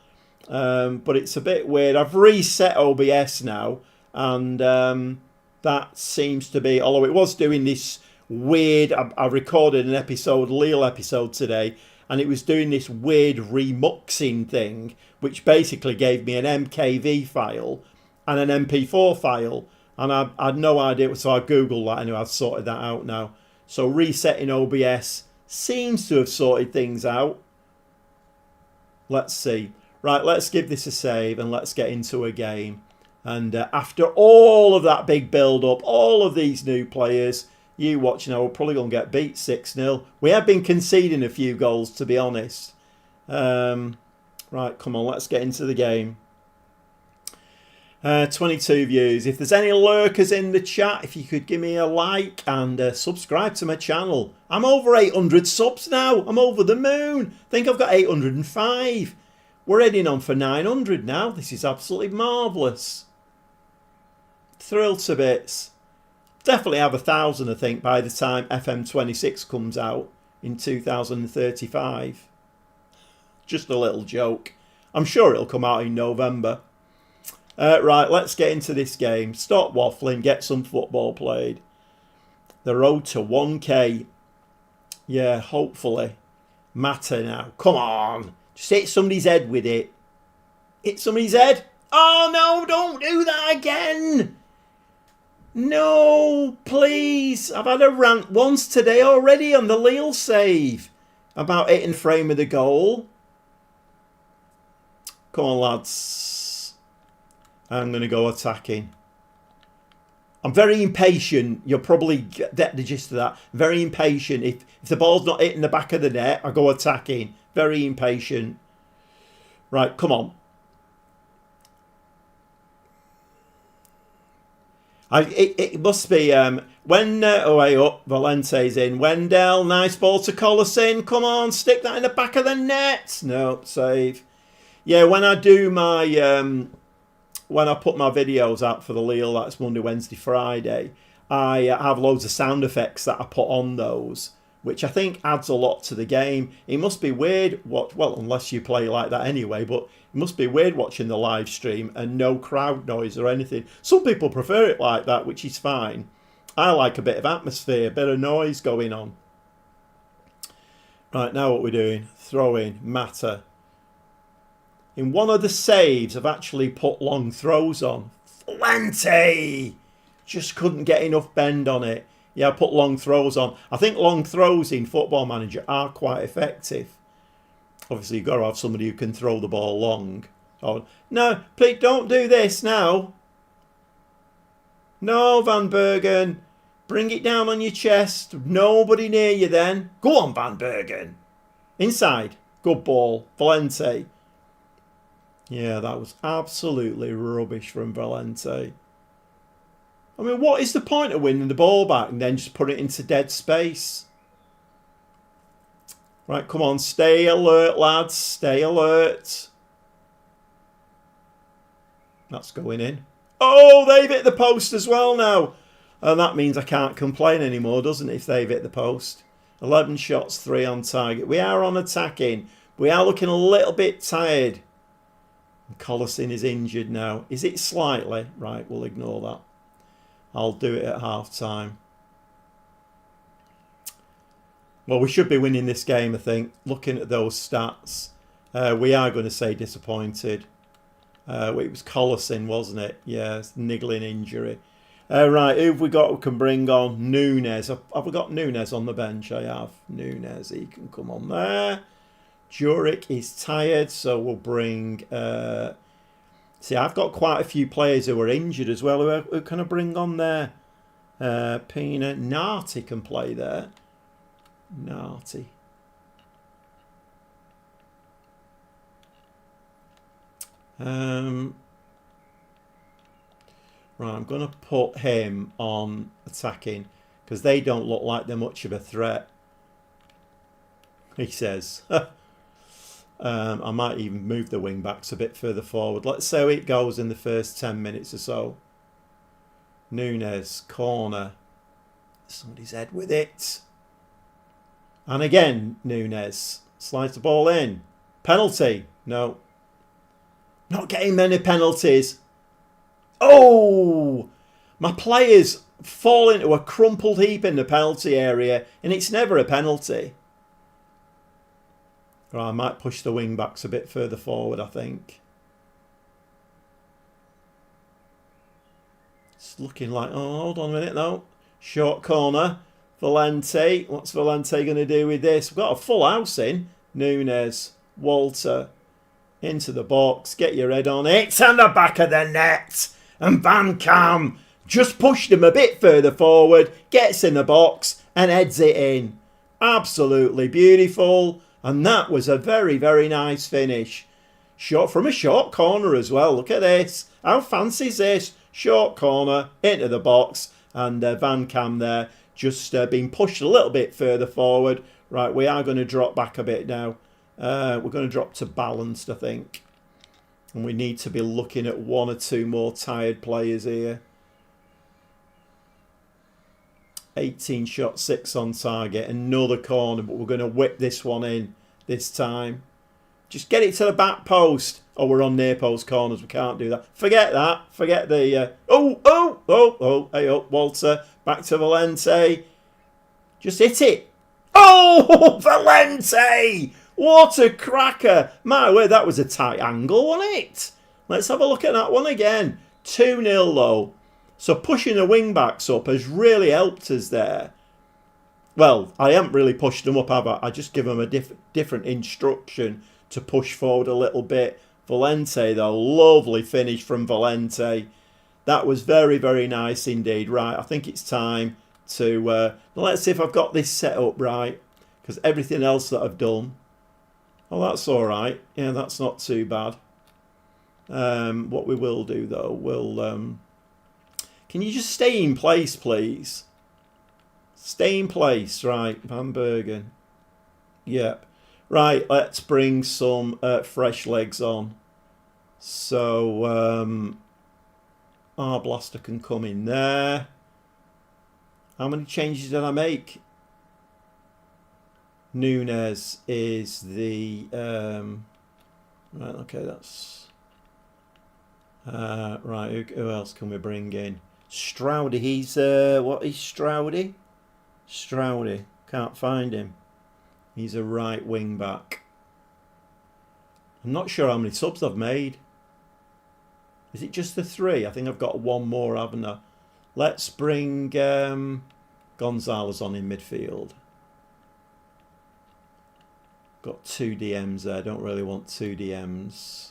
But it's a bit weird. I've reset OBS now, and that seems to be, although it was doing this weird, I recorded an episode, Lille episode today, and it was doing this weird remuxing thing, which basically gave me an MKV file and an MP4 file, and I had no idea, so I googled that. Anyway, I've sorted that out now. So resetting OBS seems to have sorted things out. Let's see. Right, let's give this a save and let's get into a game. And after all of that big build-up, all of these new players, you watch now, we're probably going to get beat 6-0. We have been conceding a few goals, to be honest. Right, come on, let's get into the game. 22 views. If there's any lurkers in the chat, if you could give me a like and subscribe to my channel. I'm over 800 subs now. I'm over the moon. I think I've got 805. We're heading on for 900 now. This is absolutely marvellous. Thrilled to bits. Definitely have 1,000, I think, by the time FM26 comes out in 2035. Just a little joke. I'm sure it'll come out in November. Right, let's get into this game. Stop waffling, get some football played. The road to 1K. Yeah, hopefully. Matter now. Come on. Just hit somebody's head with it. Hit somebody's head. Oh, no, don't do that again. No, please. I've had a rant once today already on the Lille save about hitting frame of the goal. Come on, lads. I'm going to go attacking. I'm very impatient. You'll probably get the gist of that. Very impatient. If the ball's not hitting the back of the net, I go attacking. Very impatient. Right, come on. It must be when way up. Valente's in. Wendell, nice ball to Collison. Come on, stick that in the back of the net. No, save. Yeah, when I do my when I put my videos out for the Lille, that's Monday, Wednesday, Friday, I have loads of sound effects that I put on those, which I think adds a lot to the game. It must be weird, well, unless you play like that anyway, but it must be weird watching the live stream and no crowd noise or anything. Some people prefer it like that, which is fine. I like a bit of atmosphere, a bit of noise going on. Right, now what we're doing, throwing, Matter. In one of the saves, I've actually put long throws on. Valente! Just couldn't get enough bend on it. Yeah, I put long throws on. I think long throws in Football Manager are quite effective. Obviously, you've got to have somebody who can throw the ball long. Oh, no, please don't do this now. No, Van Bergen. Bring it down on your chest. Nobody near you then. Go on, Van Bergen. Inside. Good ball. Valente. Yeah, that was absolutely rubbish from Valente. I mean, what is the point of winning the ball back and then just put it into dead space? Right, come on, stay alert, lads. Stay alert. That's going in. Oh, they've hit the post as well now. And that means I can't complain anymore, doesn't it, if they've hit the post? 11 shots, 3 on target. We are on attacking. We are looking a little bit tired. Collison is injured now. Is it slightly? Right, we'll ignore that. I'll do it at half time. Well, we should be winning this game, I think. Looking at those stats, we are going to say disappointed. It was Collison, wasn't it? Yeah, niggling injury. Right, who have we got who can bring on? Nunes. Have we got Nunes on the bench? I have. Nunes, he can come on there. Juric is tired, so we'll bring... see, I've got quite a few players who are injured as well. Who can I bring on there? Pina. Narty can play there. Narty. Right, I'm going to put him on attacking because they don't look like they're much of a threat. He says. I might even move the wing backs a bit further forward. Let's see how it goes in the first 10 minutes or so. Nunes, corner. Somebody's head with it. And again, Nunes slides the ball in. Penalty. No. Not getting many penalties. Oh! My players fall into a crumpled heap in the penalty area and it's never a penalty. Right, I might push the wing backs a bit further forward, I think. It's looking like... Oh, hold on a minute, though. Short corner. Valente. What's Valente going to do with this? We've got a full house in. Nunes. Walter. Into the box. Get your head on it. It's on the back of the net. And Van Kam just pushed him a bit further forward. Gets in the box and heads it in. Absolutely beautiful. And that was a very, very nice finish. Shot from a short corner as well. Look at this. How fancy is this? Short corner into the box. And Van Kam there just being pushed a little bit further forward. Right, we are going to drop back a bit now. We're going to drop to balanced, I think. And we need to be looking at 1 or 2 more tired players here. 18 shots, 6 on target. Another corner, but we're going to whip this one in this time. Just get it to the back post. Oh, we're on near post corners. We can't do that. Forget that. Forget the... Hey, Walter. Back to Valente. Just hit it. Oh, Valente! What a cracker. My word, that was a tight angle, wasn't it? Let's have a look at that one again. 2-0 though. So pushing the wing backs up has really helped us there. Well, I haven't really pushed them up, have I? I just give them a different instruction to push forward a little bit. Valente, though, lovely finish from Valente. That was very, very nice indeed. Right, I think it's time to... let's see if I've got this set up right. Because everything else that I've done... Oh, that's all right. Yeah, that's not too bad. What we will do, though, we'll... Can you just stay in place, please? Stay in place. Right, Van Bergen. Yep. Right, let's bring some fresh legs on. So, our blaster can come in there. How many changes did I make? Nunes is the... right, okay, that's... right, who else can we bring in? Stroudy, he's... what is Stroudy? Stroudy, can't find him. He's a right wing back. I'm not sure how many subs I've made. Is it just the 3? I think I've got 1 more, haven't I? Let's bring Gonzalez on in midfield. Got 2 DMs there. Don't really want 2 DMs.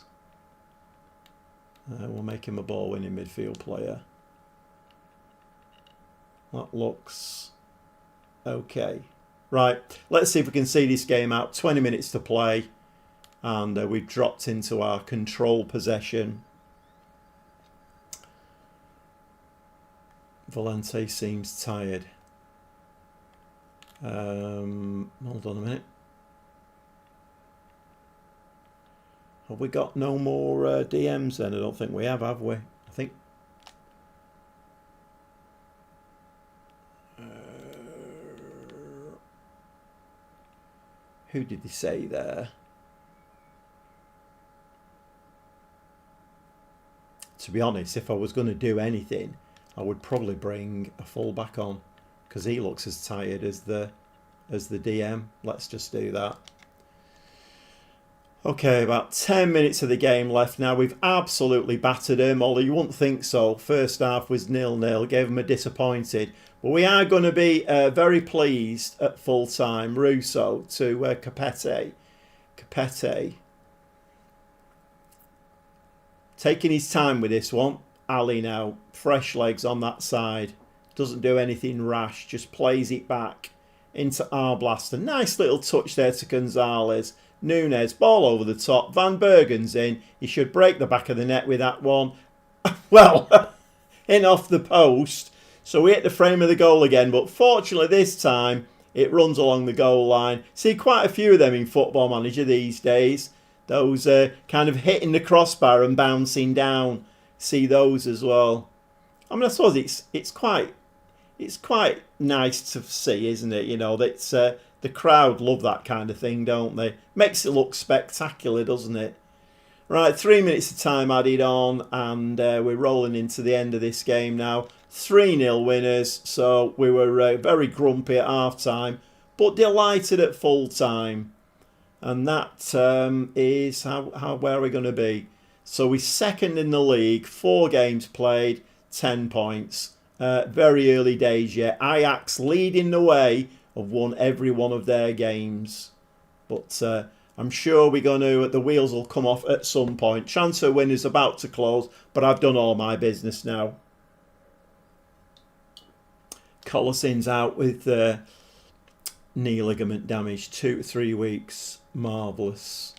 We'll make him a ball-winning midfield player. That looks okay. Right, let's see if we can see this game out. 20 minutes to play. And we've dropped into our control possession. Valente seems tired. Hold on a minute. Have we got no more DMs then? I don't think we have we? I think... who did they say there? To be honest, if I was going to do anything, I would probably bring a fullback on, because he looks as tired as the DM. Let's just do that. Okay, about 10 minutes of the game left now. We've absolutely battered him, although you wouldn't think so. First half was 0-0, gave him a disappointed. But we are going to be very pleased at full time. Russo to Capete. Capete. Taking his time with this one. Ali now. Fresh legs on that side. Doesn't do anything rash. Just plays it back into Arblaster. Nice little touch there to Gonzalez. Nunes, ball over the top. Van Bergen's in. He should break the back of the net with that one. Well, in off the post. So we hit the frame of the goal again. But fortunately this time, it runs along the goal line. See quite a few of them in Football Manager these days. Those kind of hitting the crossbar and bouncing down. See those as well. I mean, I suppose it's quite nice to see, isn't it? You know, that's the crowd love that kind of thing, don't they? Makes it look spectacular, doesn't it? Right, 3 minutes of time added on, and we're rolling into the end of this game now. 3-0 winners, so we were very grumpy at half-time, but delighted at full-time. And that is where we're going to be. So we're second in the league, 4 games played, 10 points. Very early days yet. Ajax leading the way, have won every one of their games. But I'm sure the wheels will come off at some point. Transfer window's about to close, but I've done all my business now. Colosin's out with knee ligament damage, 2 to 3 weeks. Marvellous.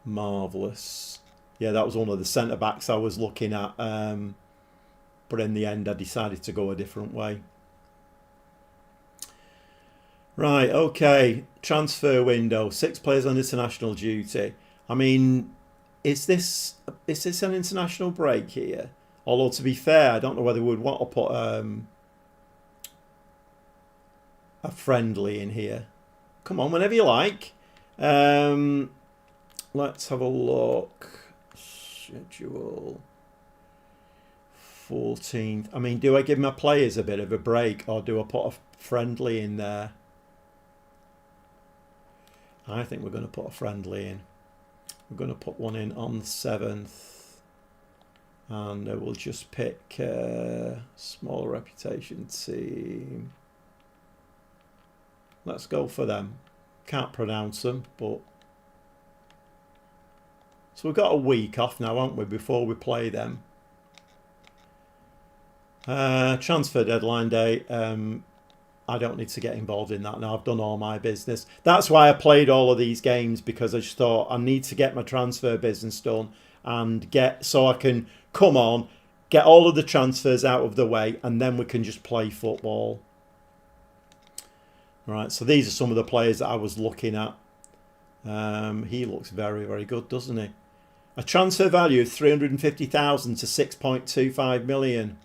Marvellous. Yeah, that was one of the centre-backs I was looking at. But in the end, I decided to go a different way. Right, okay. Transfer window. 6 players on international duty. I mean, is this an international break here? Although to be fair, I don't know whether we would want to put a friendly in here. Come on, whenever you like. Let's have a look. Schedule 14th. I mean, do I give my players a bit of a break or do I put a friendly in there? I think we're going to put a friendly in. We're going to put one in on the 7th. And we'll just pick a small reputation team. Let's go for them. Can't pronounce them, but... So we've got a week off now, haven't we, before we play them. Transfer deadline day. I don't need to get involved in that now. I've done all my business. That's why I played all of these games, because I just thought I need to get my transfer business done and so I can come on, get all of the transfers out of the way, and then we can just play football. Right, so these are some of the players that I was looking at. He looks very, very good, doesn't he? A transfer value of 350,000 to 6.25 million.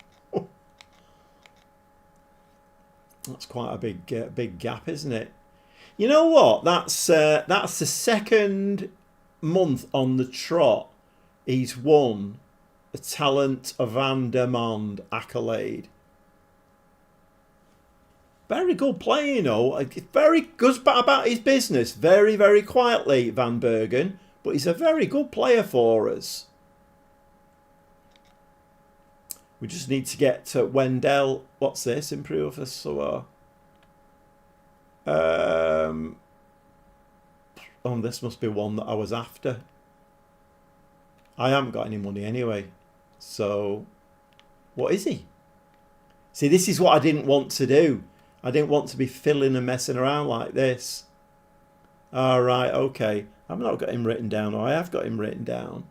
That's quite a big gap, isn't it? You know what? That's the second month on the trot he's won the Talent Van der Mond accolade. Very good player, you know. Very good about his business. Very, very quietly, Van Bergen. But he's a very good player for us. We just need to get to Wendell. What's this? Improve for Soa. Oh, this must be one that I was after. I haven't got any money anyway. So, what is he? See, this is what I didn't want to do. I didn't want to be fiddling and messing around like this. All right, okay. I've not got him written down, or I have got him written down.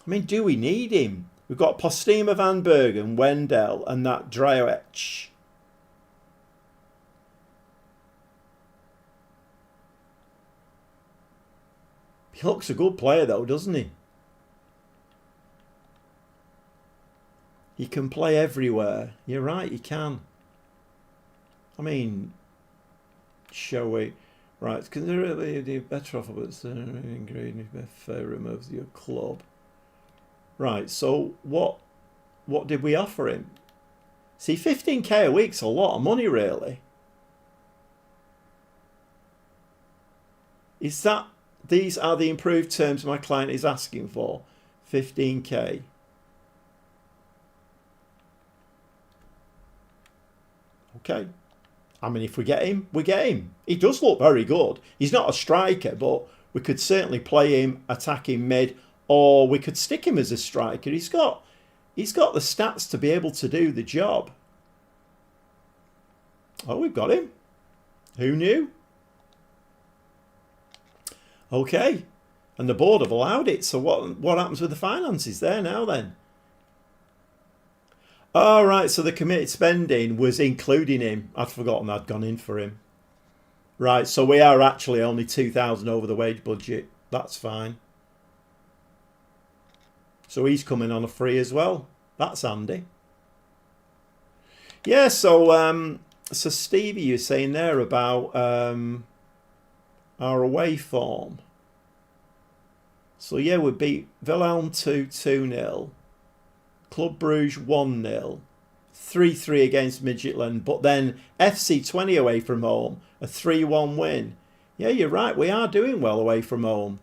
I mean, do we need him? We've got Postema, Van Bergen, Wendell, and that Dryoech. He looks a good player, though, doesn't he? He can play everywhere. You're right, he can. I mean, shall we? Right, considerably the better offer, but it's ingredient if removes your club. Right, so what did we offer him? See, 15k a week's a lot of money, really. Is that, these are the improved terms my client is asking for? 15k. Okay. I mean, if we get him, we get him. He does look very good. He's not a striker, but we could certainly play him attacking mid, or we could stick him as a striker. He's got the stats to be able to do the job. Oh, we've got him. Who knew? Okay. And the board have allowed it. So what happens with the finances there now then? All right, so the committed spending was including him. I'd forgotten I'd gone in for him. Right, so we are actually only 2,000 over the wage budget. That's fine. So he's coming on a free as well. That's handy. Yeah, so Stevie, you're saying there about our away form. So yeah, we beat Wilhelm 2-0. Club Brugge 1-0. 3-3 against Midtjylland. But then FC20 away from home. A 3-1 win. Yeah, you're right. We are doing well away from home.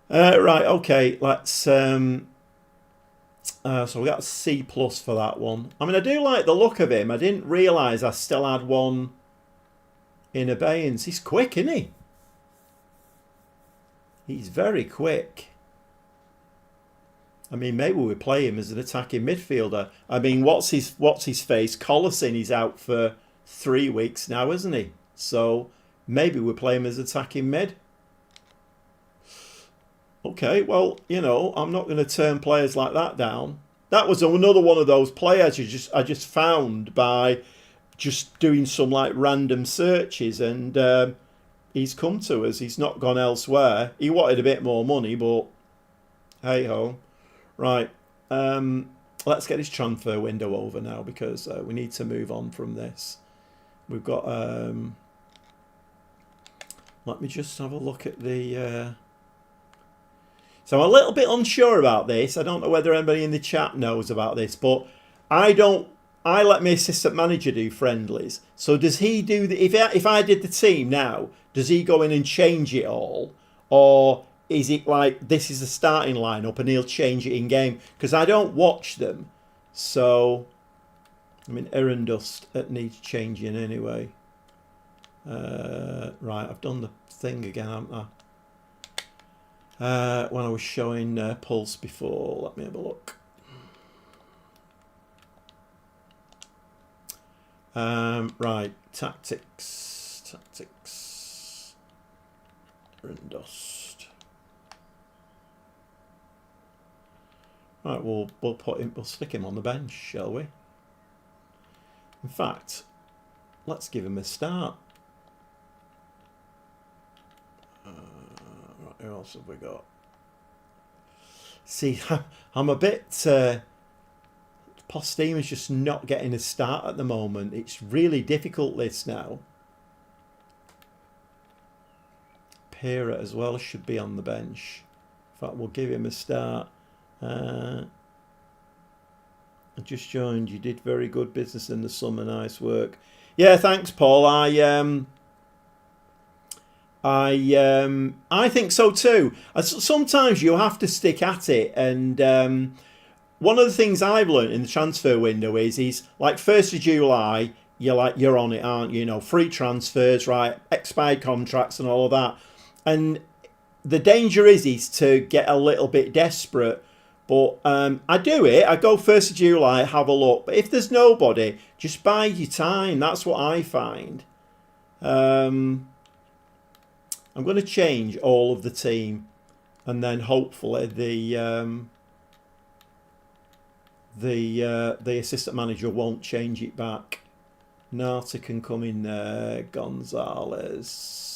Right, okay. Let's... so we got a C+ for that one. I mean, I do like the look of him. I didn't realise I still had one in abeyance. He's quick, isn't he? He's very quick. I mean, maybe we play him as an attacking midfielder. I mean, what's his face? Collison, he's out for 3 weeks now, isn't he? So maybe we play him as attacking mid. Okay, well, you know, I'm not going to turn players like that down. That was another one of those players I just found by just doing some like random searches, and he's come to us. He's not gone elsewhere. He wanted a bit more money, but hey ho. Right. Let's get this transfer window over now, because we need to move on from this. We've got. Let me just have a look at the. So I'm a little bit unsure about this. I don't know whether anybody in the chat knows about this, but I don't. I let my assistant manager do friendlies. So does he do the? If I did the team now, does he go in and change it all, or is it like this is the starting lineup and he'll change it in game? Because I don't watch them. So I mean, Erendust needs changing anyway. Right, I've done the thing again, haven't I? When I was showing Pulse before, let me have a look. Right, tactics, Erendust. Right, we'll stick him on the bench, shall we? In fact, let's give him a start. Right, who else have we got? See, I'm a bit. Postema's just not getting a start at the moment. It's really difficult this now. Pera as well should be on the bench. In fact, we'll give him a start. I just joined. You did very good business in the summer. Nice work. Yeah, thanks, Paul. I think so too. Sometimes you have to stick at it, and one of the things I've learned in the transfer window is like 1st of July, you're on it, aren't you? You know, free transfers, right? Expired contracts and all of that. And the danger is to get a little bit desperate. But I do it. I go 1st of July, have a look. But if there's nobody, just bide your time. That's what I find. I'm going to change all of the team, and then hopefully the assistant manager won't change it back. Nata can come in there. Gonzalez,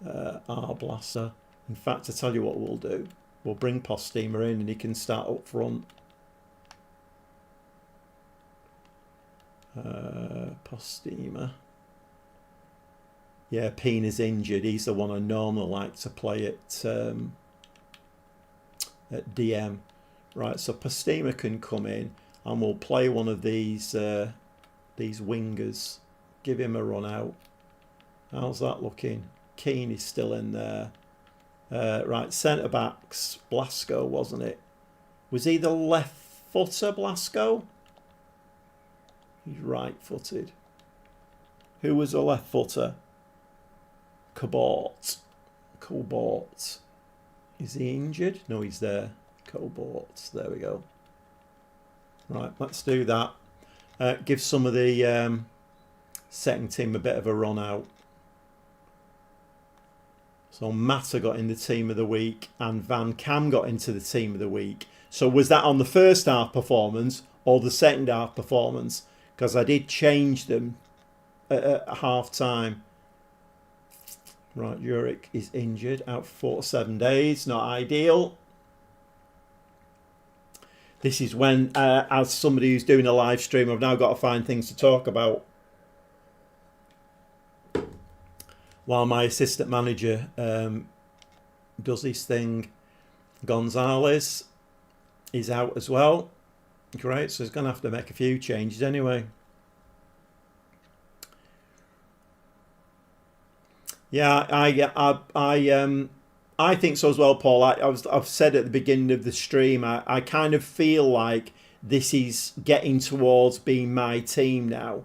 Arblasser. In fact, I tell you what we'll do. We'll bring Postema in, and he can start up front. Postema. Yeah, Pina's injured. He's the one I normally like to play at DM. Right, so Postema can come in, and we'll play one of these wingers. Give him a run out. How's that looking? Keane is still in there. Right, centre backs. Blasco, wasn't it? Was he the left footer, Blasco? He's right footed. Who was the left footer? Cobalt. Is he injured? No, he's there. Cobalt. There we go. Right, let's do that. Give some of the second team a bit of a run out. So Mata got in the team of the week, and Van Cam got into the team of the week. So was that on the first half performance or the second half performance? Because I did change them at half time. Right, Jurek is injured, out for 4 to 7 days. Not ideal. This is when, as somebody who's doing a live stream, I've now got to find things to talk about. While my assistant manager does his thing. Gonzalez is out as well. Great, so he's going to have to make a few changes anyway. Yeah, I think so as well, Paul. I've said at the beginning of the stream, I kind of feel like this is getting towards being my team now,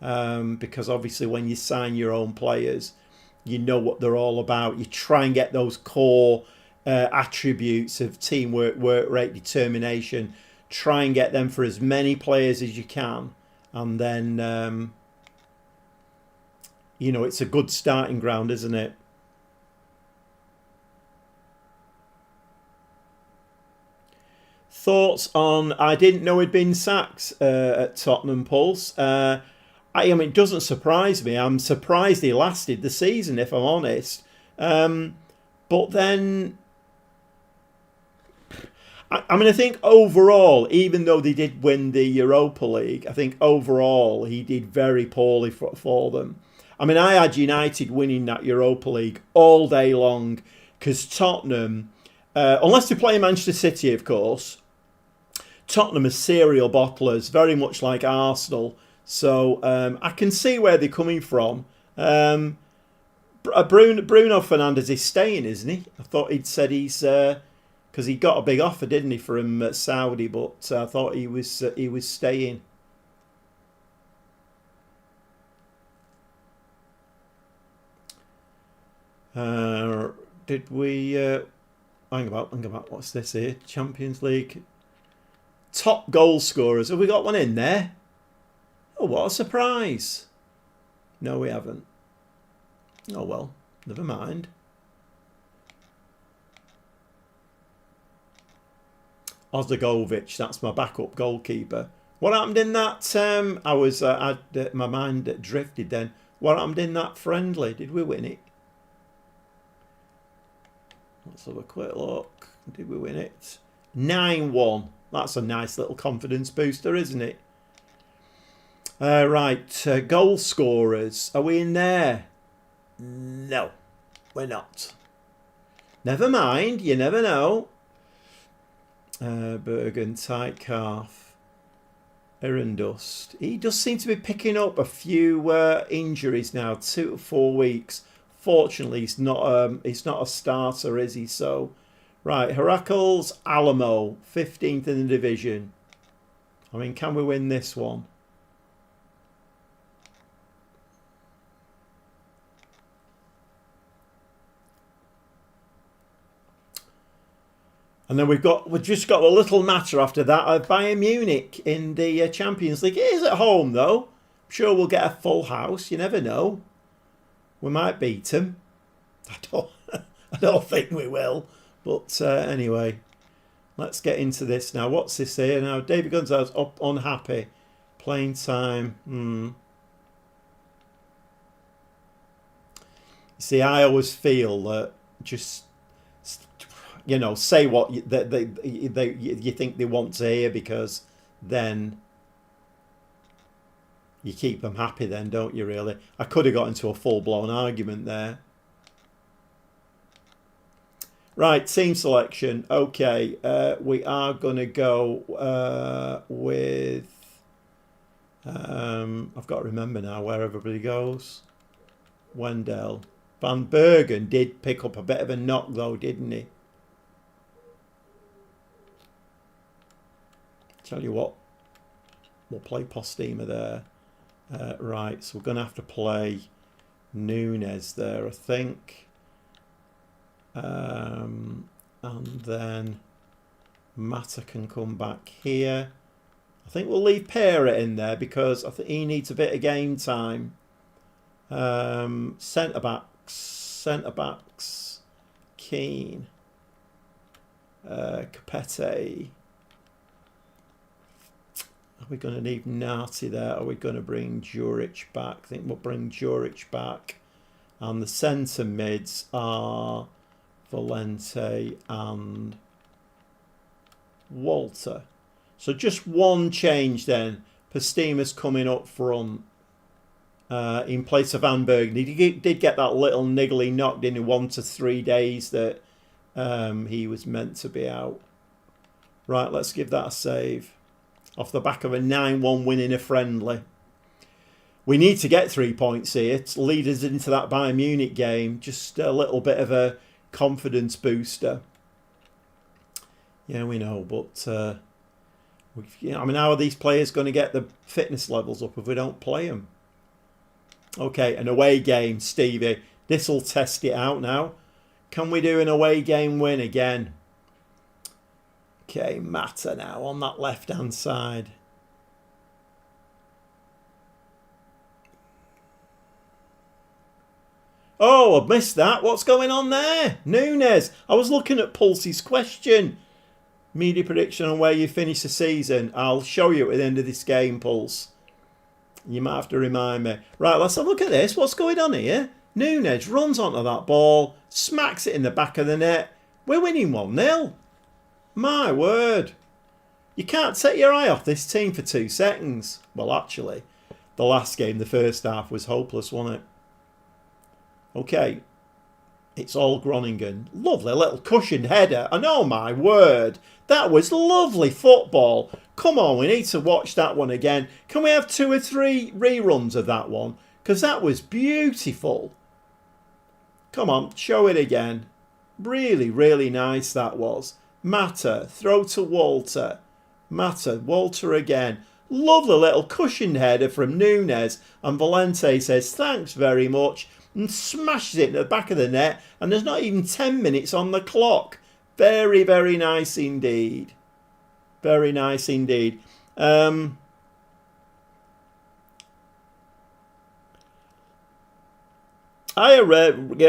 because obviously when you sign your own players, you know what they're all about. You try and get those core attributes of teamwork, work rate, determination. Try and get them for as many players as you can, and then you know, it's a good starting ground, isn't it? Thoughts on? I didn't know he'd been sacked at Tottenham, Pulse. I mean, it doesn't surprise me. I'm surprised he lasted the season, if I'm honest. But then, I mean, I think overall, even though they did win the Europa League, I think overall he did very poorly for them. I mean, I had United winning that Europa League all day long because Tottenham, unless they play Manchester City, of course, Tottenham are serial bottlers, very much like Arsenal. So I can see where they're coming from. Bruno Fernandes is staying, isn't he? I thought he'd said he's because he got a big offer, didn't he, from Saudi? But I thought he was staying. Did we? Hang about. What's this here? Champions League. Top goal scorers. Have we got one in there? Oh, what a surprise. No, we haven't. Oh, well, never mind. Ozdagovic, that's my backup goalkeeper. What happened in that? My mind drifted then. What happened in that friendly? Did we win it? Let's have a quick look. Did we win it? 9-1. That's a nice little confidence booster, isn't it? Right, goal scorers. Are we in there? No, we're not. Never mind, you never know. Bergen, Tight Calf, Erendust. He does seem to be picking up a few injuries now, 2 to 4 weeks. Fortunately, he's not a starter, is he? So, right, Heracles Alamo, 15th in the division. I mean, can we win this one? And then we've just got a little matter after that of Bayern Munich in the Champions League. It is at home though. I'm sure we'll get a full house. You never know. We might beat them. I don't think we will. But anyway, let's get into this now. What's this here now? David Gonzalez up unhappy. Playing time. You see, I always feel that just, you know, say what you think they want to hear, because then you keep them happy then, don't you, really? I could have got into a full-blown argument there. Right, team selection. Okay, we are going to go with... I've got to remember now where everybody goes. Wendell. Van Bergen did pick up a bit of a knock, though, didn't he? Tell you what, we'll play Postema there. Right, so we're going to have to play Nunes there, I think. And then Mata can come back here. I think we'll leave Pera in there because I think he needs a bit of game time. Centre backs. Keane. Capete. Are we going to need Nati there? Are we going to bring Juric back? I think we'll bring Juric back. And the centre mids are Valente and Walter. So just one change then. Postema's coming up front in place of Van Bergen. He did get that little niggly knocked in 1 to 3 days that he was meant to be out. Right, let's give that a save. Off the back of a 9-1 win in a friendly. We need to get 3 points here to lead us into that Bayern Munich game. Just a little bit of a confidence booster. Yeah, we know, but I mean, how are these players going to get the fitness levels up if we don't play them? Okay, an away game, Stevie. This will test it out now. Can we do an away game win again? Okay, Mata now on that left-hand side. Oh, I've missed that. What's going on there? Nunes. I was looking at Pulse's question. Media prediction on where you finish the season. I'll show you at the end of this game, Pulse. You might have to remind me. Right, let's have a look at this. What's going on here? Núñez runs onto that ball, smacks it in the back of the net. We're winning 1-0. My word. You can't take your eye off this team for 2 seconds. Well, actually, the last game, the first half, was hopeless, wasn't it? Okay. It's all Groningen. Lovely little cushioned header. And oh my word, that was lovely football. Come on, we need to watch that one again. Can we have 2 or 3 reruns of that one? Because that was beautiful. Come on, show it again. Really, really nice that was. Mata, throw to Walter. Mata, Walter again. Lovely little cushioned header from Núñez. And Valente says, thanks very much. And smashes it in the back of the net. And there's not even 10 minutes on the clock. Very, very nice indeed. Very nice indeed. Hiya,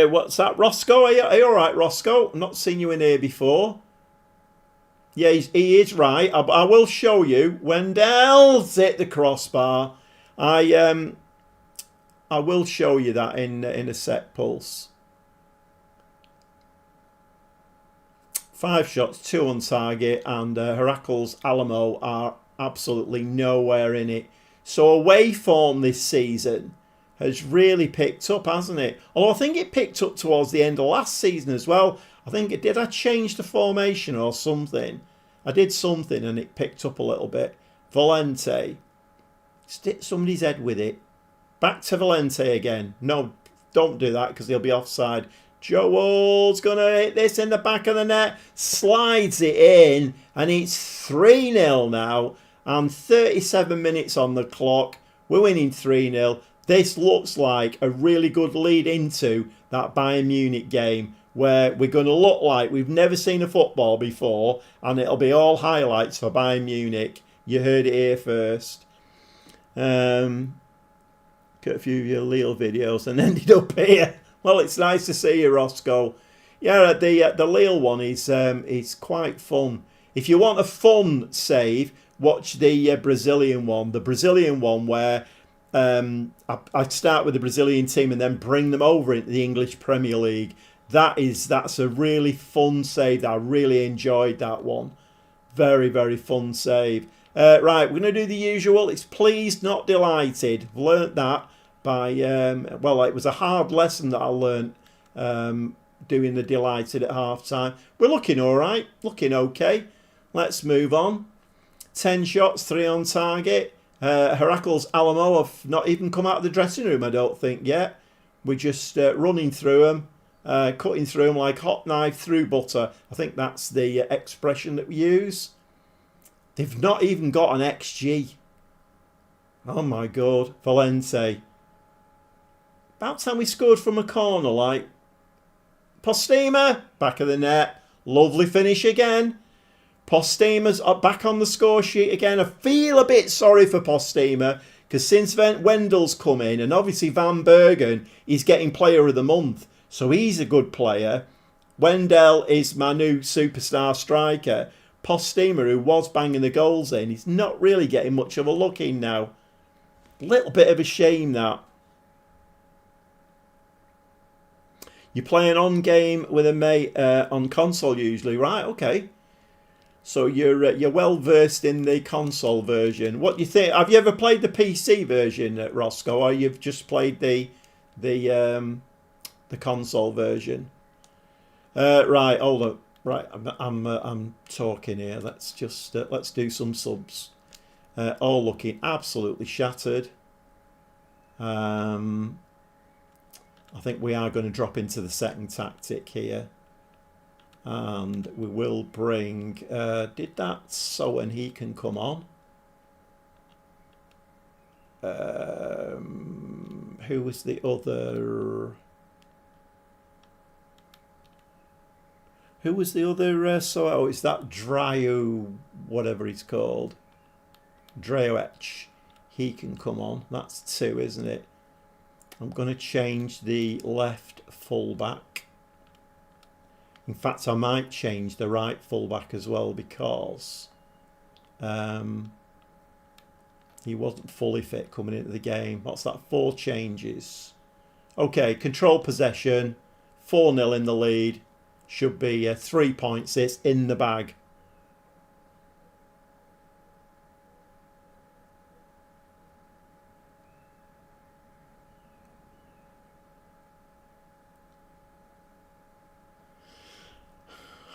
what's that? Roscoe? Are you all right, Roscoe? I've not seen you in here before. Yeah, he is right. I will show you. Wendell's hit the crossbar. I will show you that in a sec, Pulse. 5 shots, 2 on target, and Heracles Alamo are absolutely nowhere in it. So away form this season has really picked up, hasn't it? Although I think it picked up towards the end of last season as well. I think did I change the formation or something? I did something and it picked up a little bit. Valente. Stick somebody's head with it. Back to Valente again. No, don't do that because he'll be offside. Joel's going to hit this in the back of the net. Slides it in. And it's 3-0 now. And 37 minutes on the clock. We're winning 3-0. This looks like a really good lead into that Bayern Munich game where we're going to look like we've never seen a football before and it'll be all highlights for Bayern Munich. You heard it here first. Got a few of your Lille videos and ended up here. Well, it's nice to see you, Roscoe. Yeah, the Lille one is quite fun. If you want a fun save, watch the Brazilian one. The Brazilian one where I start with the Brazilian team and then bring them over into the English Premier League. That's a really fun save. I really enjoyed that one. Very, very fun save. Right, we're going to do the usual. It's pleased, not delighted. I've learnt that by, well, it was a hard lesson that I learnt doing the delighted at half time. We're looking all right, looking okay. Let's move on. 10 shots, 3 on target. Heracles Alamo have not even come out of the dressing room, I don't think, yet. We're just running through them, cutting through them like hot knife through butter. I think that's the expression that we use. They've not even got an XG. Oh my God, Valente. About time we scored from a corner, like. Postema, back of the net. Lovely finish again. Postema's back on the score sheet again. I feel a bit sorry for Postema because since Wendel's come in and obviously Van Bergen is getting player of the month. So he's a good player. Wendell is my new superstar striker. Postema, who was banging the goals in, he's not really getting much of a look in now. Little bit of a shame that. You play an on game with a mate on console usually, right? Okay. So you're well versed in the console version. What do you think? Have you ever played the PC version, Roscoe, or you've just played the console version? Right, hold up. Right, I'm talking here. Let's just let's do some subs. All looking absolutely shattered. I think we are going to drop into the second tactic here. And we will bring, did that so when he can come on? Who was the other? Who was the other? So it's that Dryo, whatever he's called. Dryoech. He can come on. That's 2, isn't it? I'm going to change the left fullback. In fact, I might change the right fullback as well because he wasn't fully fit coming into the game. What's that? 4 changes. Okay, control possession, 4-0 in the lead. Should be 3 points. It's in the bag.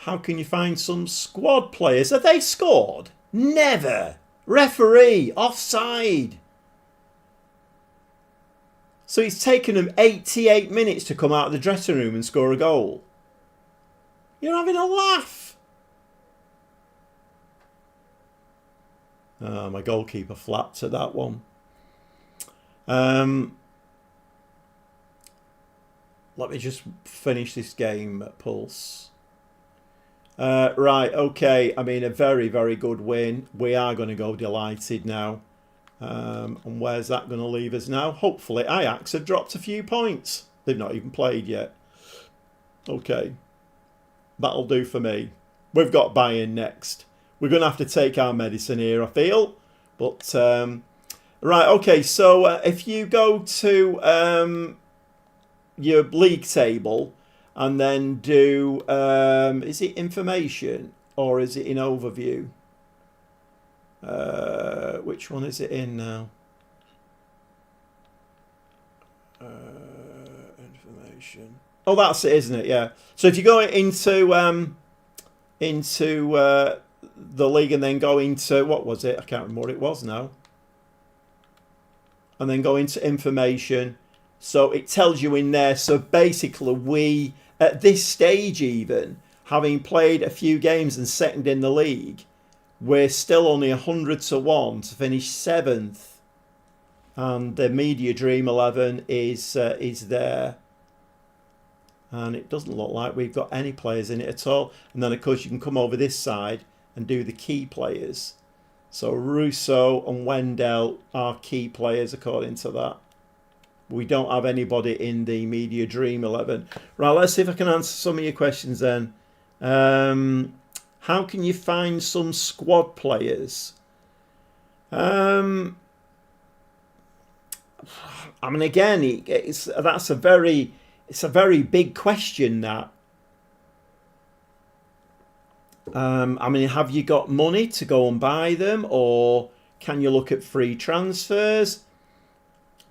How can you find some squad players? Have they scored? Never. Referee, offside. So it's taken them 88 minutes to come out of the dressing room and score a goal. You're having a laugh. Oh, my goalkeeper flapped at that one. Let me just finish this game at Pulse. Right, okay. I mean, a very, very good win. We are going to go delighted now. And where's that going to leave us now? Hopefully, Ajax have dropped a few points. They've not even played yet. Okay. That'll do for me. We've got Bayern next. We're going to have to take our medicine here, I feel. But, right, okay. So, if you go to your league table and then do, is it information or is it in overview? Which one is it in now? Information. Oh, that's it, isn't it? Yeah. So if you go into the league and then go into, what was it? I can't remember what it was now. And then go into information. So it tells you in there. So basically we, at this stage even, having played a few games and second in the league, we're still only 100 to 1 to finish 7th. And the Media Dream 11 is there. And it doesn't look like we've got any players in it at all. And then, of course, you can come over this side and do the key players. So Russo and Wendell are key players according to that. We don't have anybody in the Media Dream 11. Right, let's see if I can answer some of your questions then. How can you find some squad players? I mean, again, it's a very big question, that. I mean, have you got money to go and buy them, or can you look at free transfers?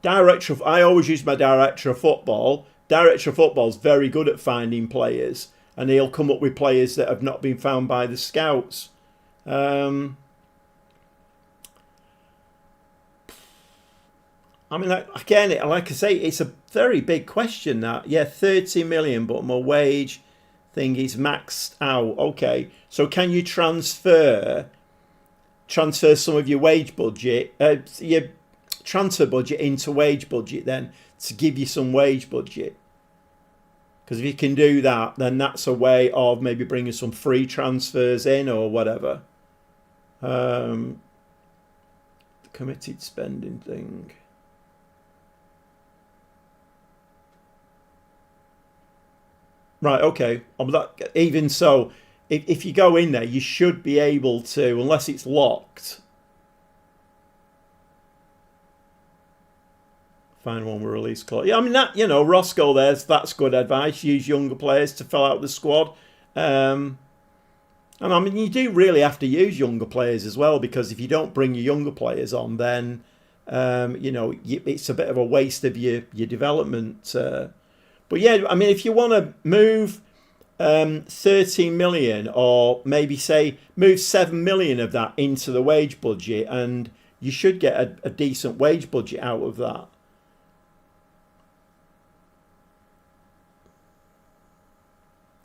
I always use my director of football. Director of football is very good at finding players, and he'll come up with players that have not been found by the scouts. I mean, again, like I say, it's a very big question, that. Yeah, 30 million, but my wage thing is maxed out. Okay, so can you transfer some of your wage budget, your transfer budget into wage budget then, to give you some wage budget? Because if you can do that, then that's a way of maybe bringing some free transfers in or whatever. The committed spending thing. Right, okay. Even so, if you go in there, you should be able to, unless it's locked. Find one with release clause. Yeah, I mean, that, Roscoe that's good advice. Use younger players to fill out the squad. And I mean, you do really have to use younger players as well, because if you don't bring your younger players on, then, it's a bit of a waste of your development. But yeah, I mean, if you want to move 13 million, or maybe say move 7 million of that into the wage budget, and you should get a decent wage budget out of that.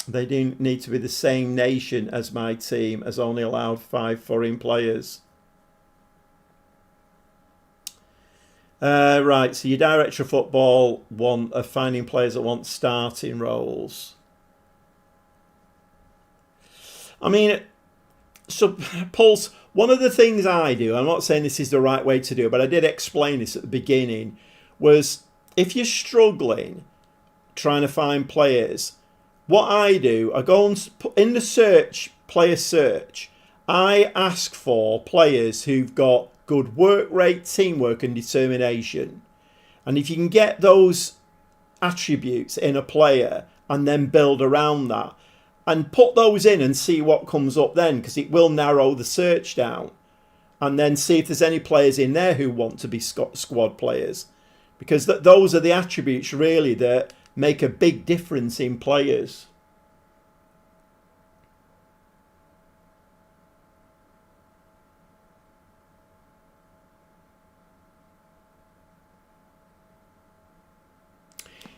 They do need to be the same nation as my team, as only allowed 5 foreign players. Right, so your director of football finding players that want starting roles. I mean, so Pulse, one of the things I do, I'm not saying this is the right way to do it, but I did explain this at the beginning, was if you're struggling trying to find players, what I do, I go and put in the search, player search, I ask for players who've got good work rate, teamwork and determination. And if you can get those attributes in a player and then build around that and put those in and see what comes up then, because it will narrow the search down, and then see if there's any players in there who want to be squad players, because those are the attributes really that make a big difference in players.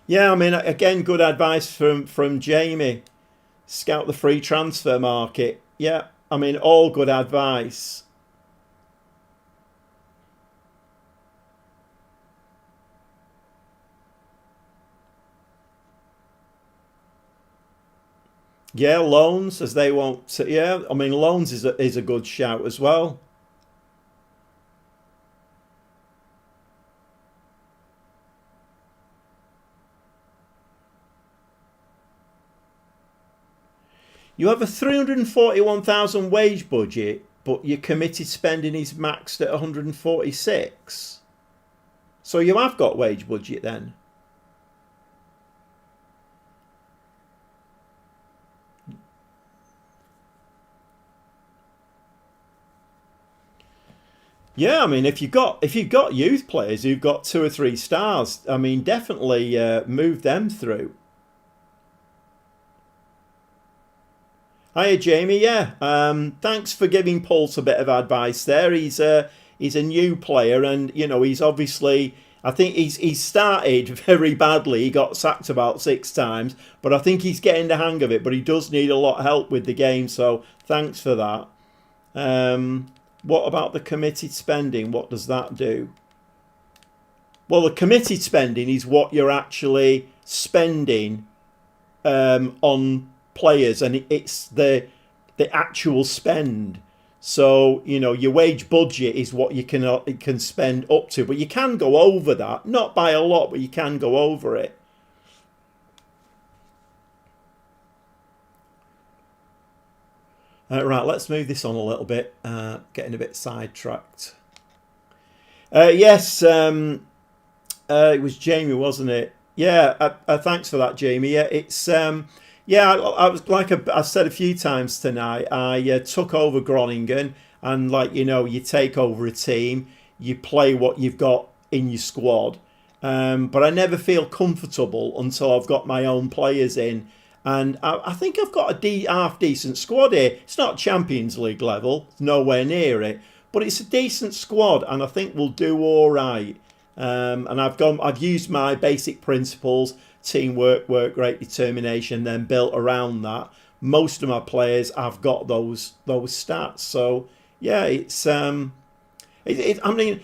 Yeah, I mean, again, good advice from Jamie. Scout the free transfer market. Yeah, I mean, all good advice. Yeah, loans, as they won't. Yeah, I mean, loans is a good shout as well. You have a 341,000 wage budget, but your committed spending is maxed at 146. So you have got wage budget then. Yeah, I mean, if you've got youth players who've got 2 or 3 stars, I mean, definitely move them through. Hiya, Jamie. Yeah, thanks for giving Pulse a bit of advice there. He's a new player, and you know he's obviously. I think he's started very badly. He got sacked about 6 times, but I think he's getting the hang of it. But he does need a lot of help with the game, so thanks for that. What about the committed spending? What does that do? Well, the committed spending is what you're actually spending on players, and it's the actual spend. So you know your wage budget is what you can spend up to, but you can go over that, not by a lot, but you can go over it. Right, let's move this on a little bit. Getting a bit sidetracked. Yes, it was Jamie, wasn't it? Yeah, thanks for that, Jamie. Yeah, it's yeah. I was like I said a few times tonight. I took over Groningen, and like you know, you take over a team, you play what you've got in your squad. But I never feel comfortable until I've got my own players in. And I think I've got a half decent squad here. It's not Champions League level, it's nowhere near it, but it's a decent squad, and I think we'll do all right. And I've used my basic principles: teamwork, work rate, determination, then built around that. Most of my players have got those stats. So yeah, it's I mean,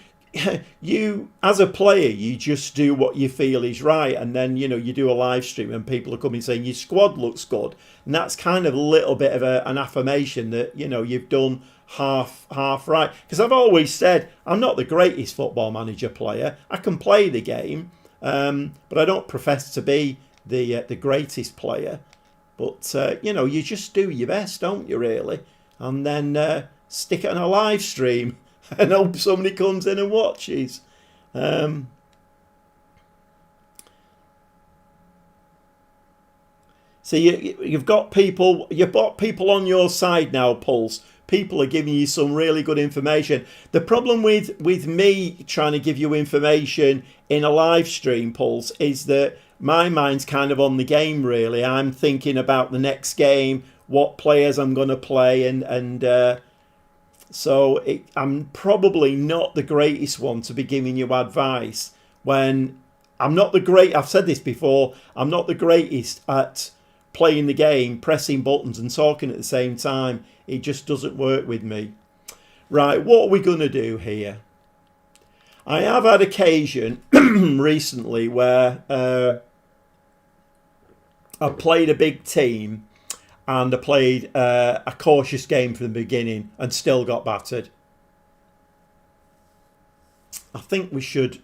you as a player, you just do what you feel is right, and then you know you do a live stream and people are coming saying your squad looks good, and that's kind of a little bit of an affirmation that you know you've done half right. Because I've always said I'm not the greatest football manager player. I can play the game, but I don't profess to be the greatest player. But you know you just do your best, don't you? Really, and then stick it on a live stream and hope somebody comes in and watches. So you've got people on your side now, Pulse. People are giving you some really good information. The problem with me trying to give you information in a live stream, Pulse, is that my mind's kind of on the game, really. I'm thinking about the next game, what players I'm going to play, and so I'm probably not the greatest one to be giving you advice when I'm not the great. I've said this before. I'm not the greatest at playing the game, pressing buttons and talking at the same time. It just doesn't work with me. Right, what are we going to do here? I have had occasion recently where I played a big team and I played a cautious game from the beginning and still got battered. I think we should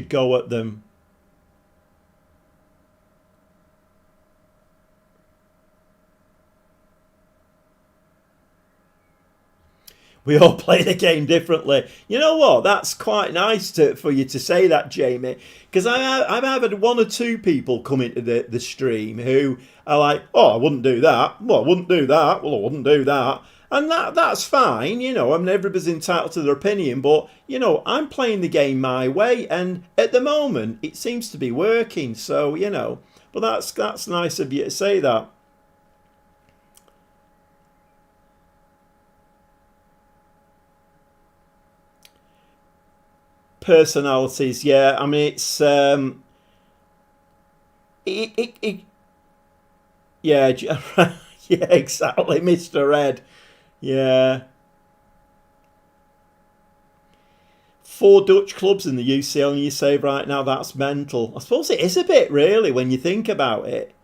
go at them. We all play the game differently. You know what? That's quite nice for you to say that, Jamie. Because I've had one or two people come into the stream who are like, oh, I wouldn't do that. Well, I wouldn't do that. Well, I wouldn't do that. And that's fine, I mean, everybody's entitled to their opinion, but, I'm playing the game my way, and at the moment, it seems to be working, so, but that's nice of you to say that. Personalities, yeah, I mean, it's, yeah, yeah, exactly, Mr. Ed. Yeah. 4 Dutch clubs in the UCL and you say right now that's mental. I suppose it is a bit really when you think about it.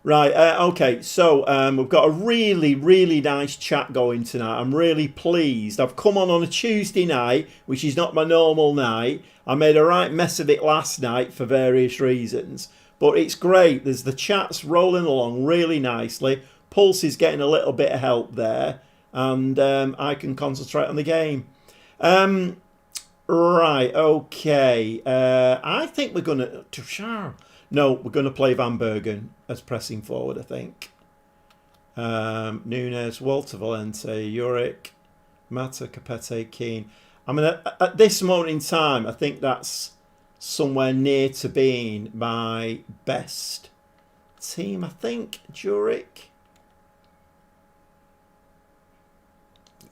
Right, okay, so we've got a really, really nice chat going tonight. I'm really pleased. I've come on a Tuesday night, which is not my normal night. I made a right mess of it last night for various reasons. But it's great. There's the chats rolling along really nicely. Pulse is getting a little bit of help there. And I can concentrate on the game. Right, okay. I think we're going to... No, we're going to play Van Bergen as pressing forward, I think. Nunes, Walter Valente, Juric, Mata, Capete, Keane. I mean, at this moment in time, I think that's somewhere near to being my best team, I think. Juric.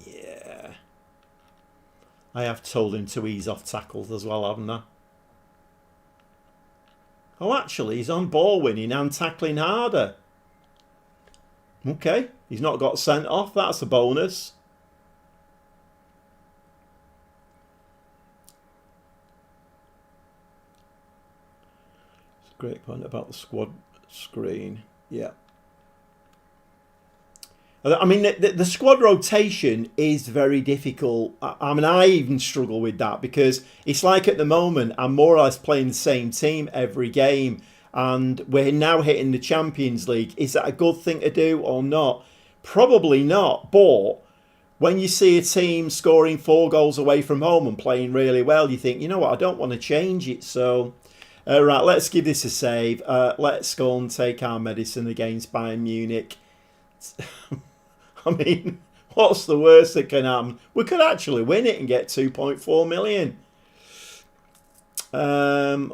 Yeah. I have told him to ease off tackles as well, haven't I? Oh, actually, he's on ball winning and tackling harder. Okay, he's not got sent off. That's a bonus. It's a great point about the squad screen. Yeah. I mean, the squad rotation is very difficult. I mean, I even struggle with that because it's like at the moment I'm more or less playing the same team every game, and we're now hitting the Champions League. Is that a good thing to do or not? Probably not. But when you see a team scoring 4 goals away from home and playing really well, you think, you know what, I don't want to change it. So, right, let's give this a save. Let's go and take our medicine against Bayern Munich. I mean, what's the worst that can happen? We could actually win it and get 2.4 million.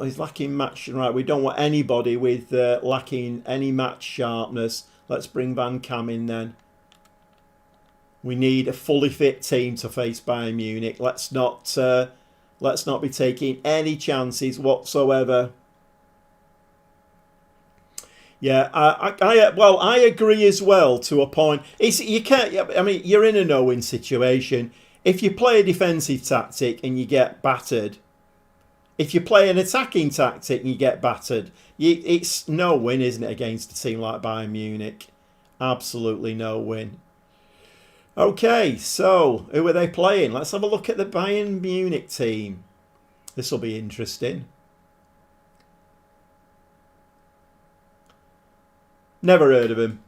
He's lacking match. Right, we don't want anybody with lacking any match sharpness. Let's bring Van Cam in then. We need a fully fit team to face Bayern Munich. Let's not be taking any chances whatsoever. Yeah, I agree as well to a point. You can't. I mean, you're in a no-win situation. If you play a defensive tactic and you get battered, if you play an attacking tactic and you get battered, it's no win, isn't it, against a team like Bayern Munich? Absolutely no win. Okay, so who are they playing? Let's have a look at the Bayern Munich team. This will be interesting. Never heard of him.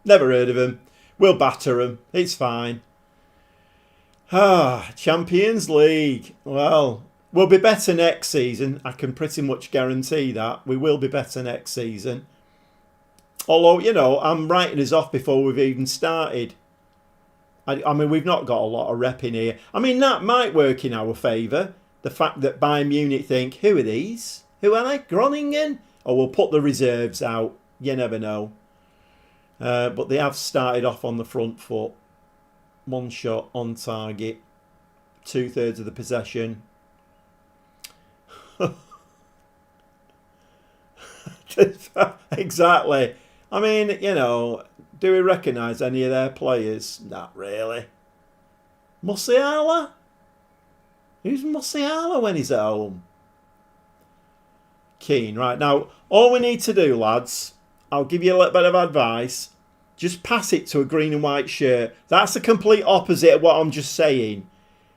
Never heard of him. We'll batter him. It's fine. Champions League. Well, we'll be better next season. I can pretty much guarantee that. We will be better next season. Although, I'm writing us off before we've even started. I mean, we've not got a lot of rep in here. I mean, that might work in our favour. The fact that Bayern Munich think, who are these? Who are they? Groningen? Or we'll put the reserves out. You never know. But they have started off on the front foot. 1 shot on target. 2/3 of the possession. Exactly. I mean, do we recognise any of their players? Not really. Musiala? Who's Musiala when he's at home? Keane. Right, now, all we need to do, lads, I'll give you a little bit of advice. Just pass it to a green and white shirt. That's the complete opposite of what I'm just saying.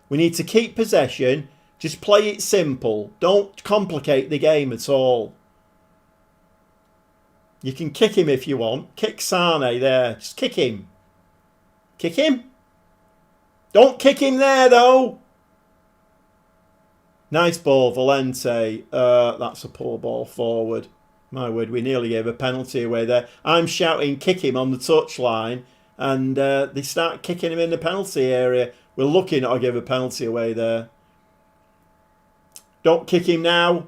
We need to keep possession. Just play it simple. Don't complicate the game at all. You can kick him if you want. Kick Sane there. Just kick him. Kick him. Don't kick him there, though. Nice ball, Valente. That's a poor ball forward. My word, we nearly gave a penalty away there. I'm shouting kick him on the touchline, and they start kicking him in the penalty area. We're lucky not to give a penalty away there. Don't kick him now.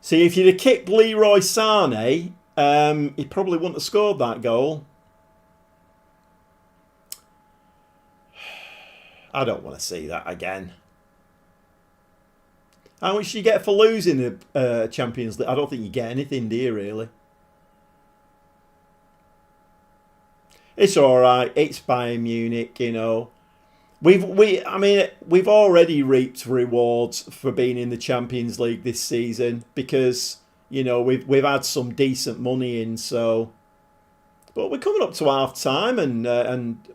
See, if you'd have kicked Leroy Sane, he probably wouldn't have scored that goal. I don't want to see that again. How much do you get for losing the Champions League? I don't think you get anything, do you, really? It's all right. It's Bayern Munich, you know. We've already reaped rewards for being in the Champions League this season because, you know, we've had some decent money in. So, but we're coming up to half time, and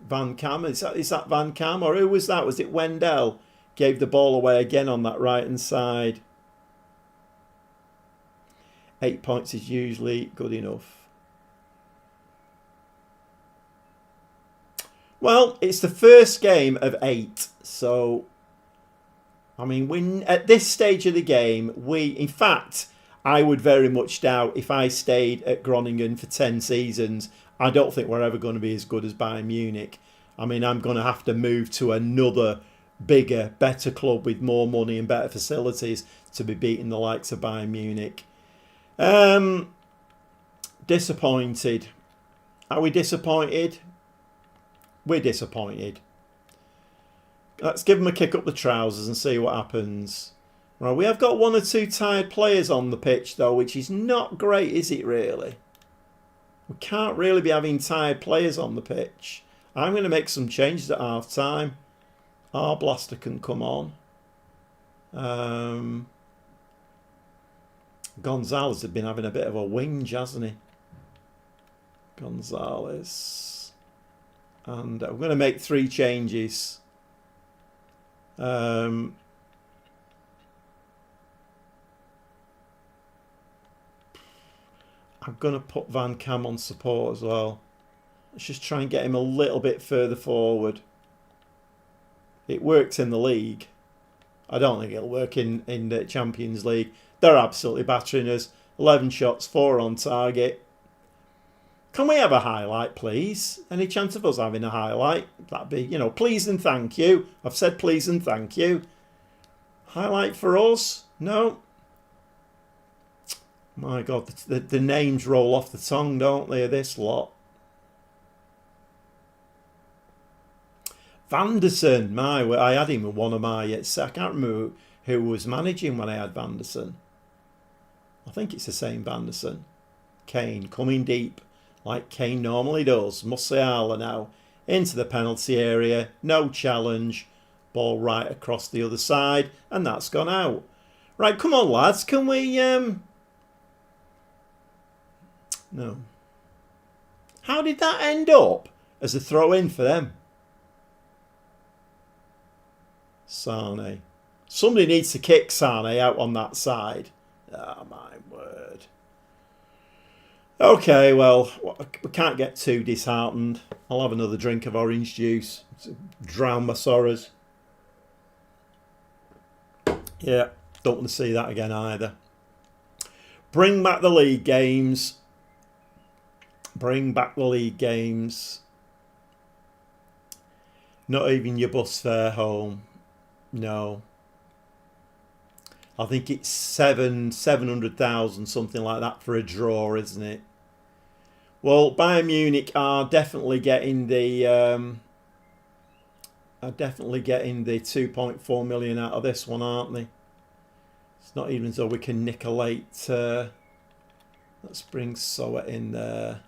Van Cam, is that Van Cam, or who was that? Was it Wendell? Gave the ball away again on that right hand side. 8 points is usually good enough. Well, it's the first game of 8, so I mean, at this stage of the game, in fact, I would very much doubt if I stayed at Groningen for 10 seasons, I don't think we're ever going to be as good as Bayern Munich. I mean, I'm going to have to move to another bigger, better club with more money and better facilities to be beating the likes of Bayern Munich. Disappointed. Are we disappointed? We're disappointed. Let's give them a kick up the trousers and see what happens. Right, we have got 1 or 2 tired players on the pitch, though, which is not great, is it, really? We can't really be having tired players on the pitch. I'm going to make some changes at half-time. Our Blaster can come on. Gonzalez had been having a bit of a whinge, hasn't he? Gonzalez. And we're going to make 3 changes. I'm going to put Van Cam on support as well. Let's just try and get him a little bit further forward. It worked in the league. I don't think it'll work in the Champions League. They're absolutely battering us. 11 shots, 4 on target. Can we have a highlight, please? Any chance of us having a highlight? That'd be, you know, please and thank you. I've said please and thank you. Highlight for us? No. My God, the names roll off the tongue, don't they, of this lot? Vanderson, I had him with one of my... I can't remember who was managing when I had Vanderson. I think it's the same Vanderson. Kane, coming deep, like Kane normally does. Musiala now into the penalty area. No challenge. Ball right across the other side. And that's gone out. Right, come on, lads. Can we... No. How did that end up as a throw-in for them? Sane. Somebody needs to kick Sane out on that side. Oh, my word. Okay, well, we can't get too disheartened. I'll have another drink of orange juice to drown my sorrows. Yeah, don't want to see that again either. Bring back the league games. Bring back the league games. Not even your bus fare home. No. I think it's 700,000, something like that for a draw, isn't it? Well, Bayern Munich are definitely getting the 2.4 million out of this one, aren't they? It's not even as though we can nicolate. Let's bring Soa in there.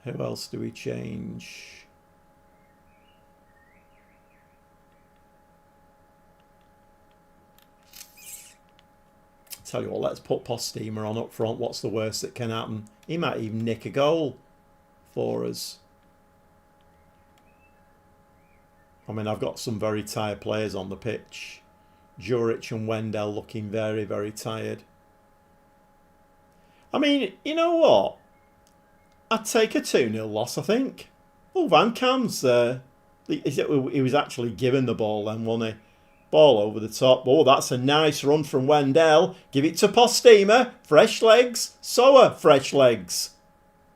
Who else do we change? Tell you what, let's put Postema on up front. What's the worst that can happen? He might even nick a goal for us. I mean, I've got some very tired players on the pitch. Juric and Wendell looking very, very tired. I mean, you know what? I'd take a 2-0 loss, I think. Oh, Van Kam's he was actually given the ball then, wasn't he? Ball over the top. Oh, that's a nice run from Wendell. Give it to Postema. Fresh legs. Soa, fresh legs.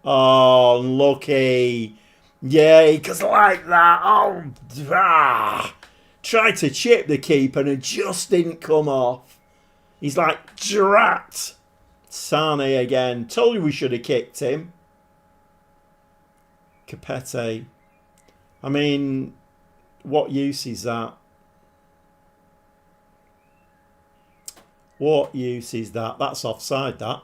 Oh, lucky. Yay, because like that. Oh, tried to chip the keeper and it just didn't come off. He's like, drat. Sane again. Told you we should have kicked him. Capete. I mean, what use is that? What use is that? That's offside, that.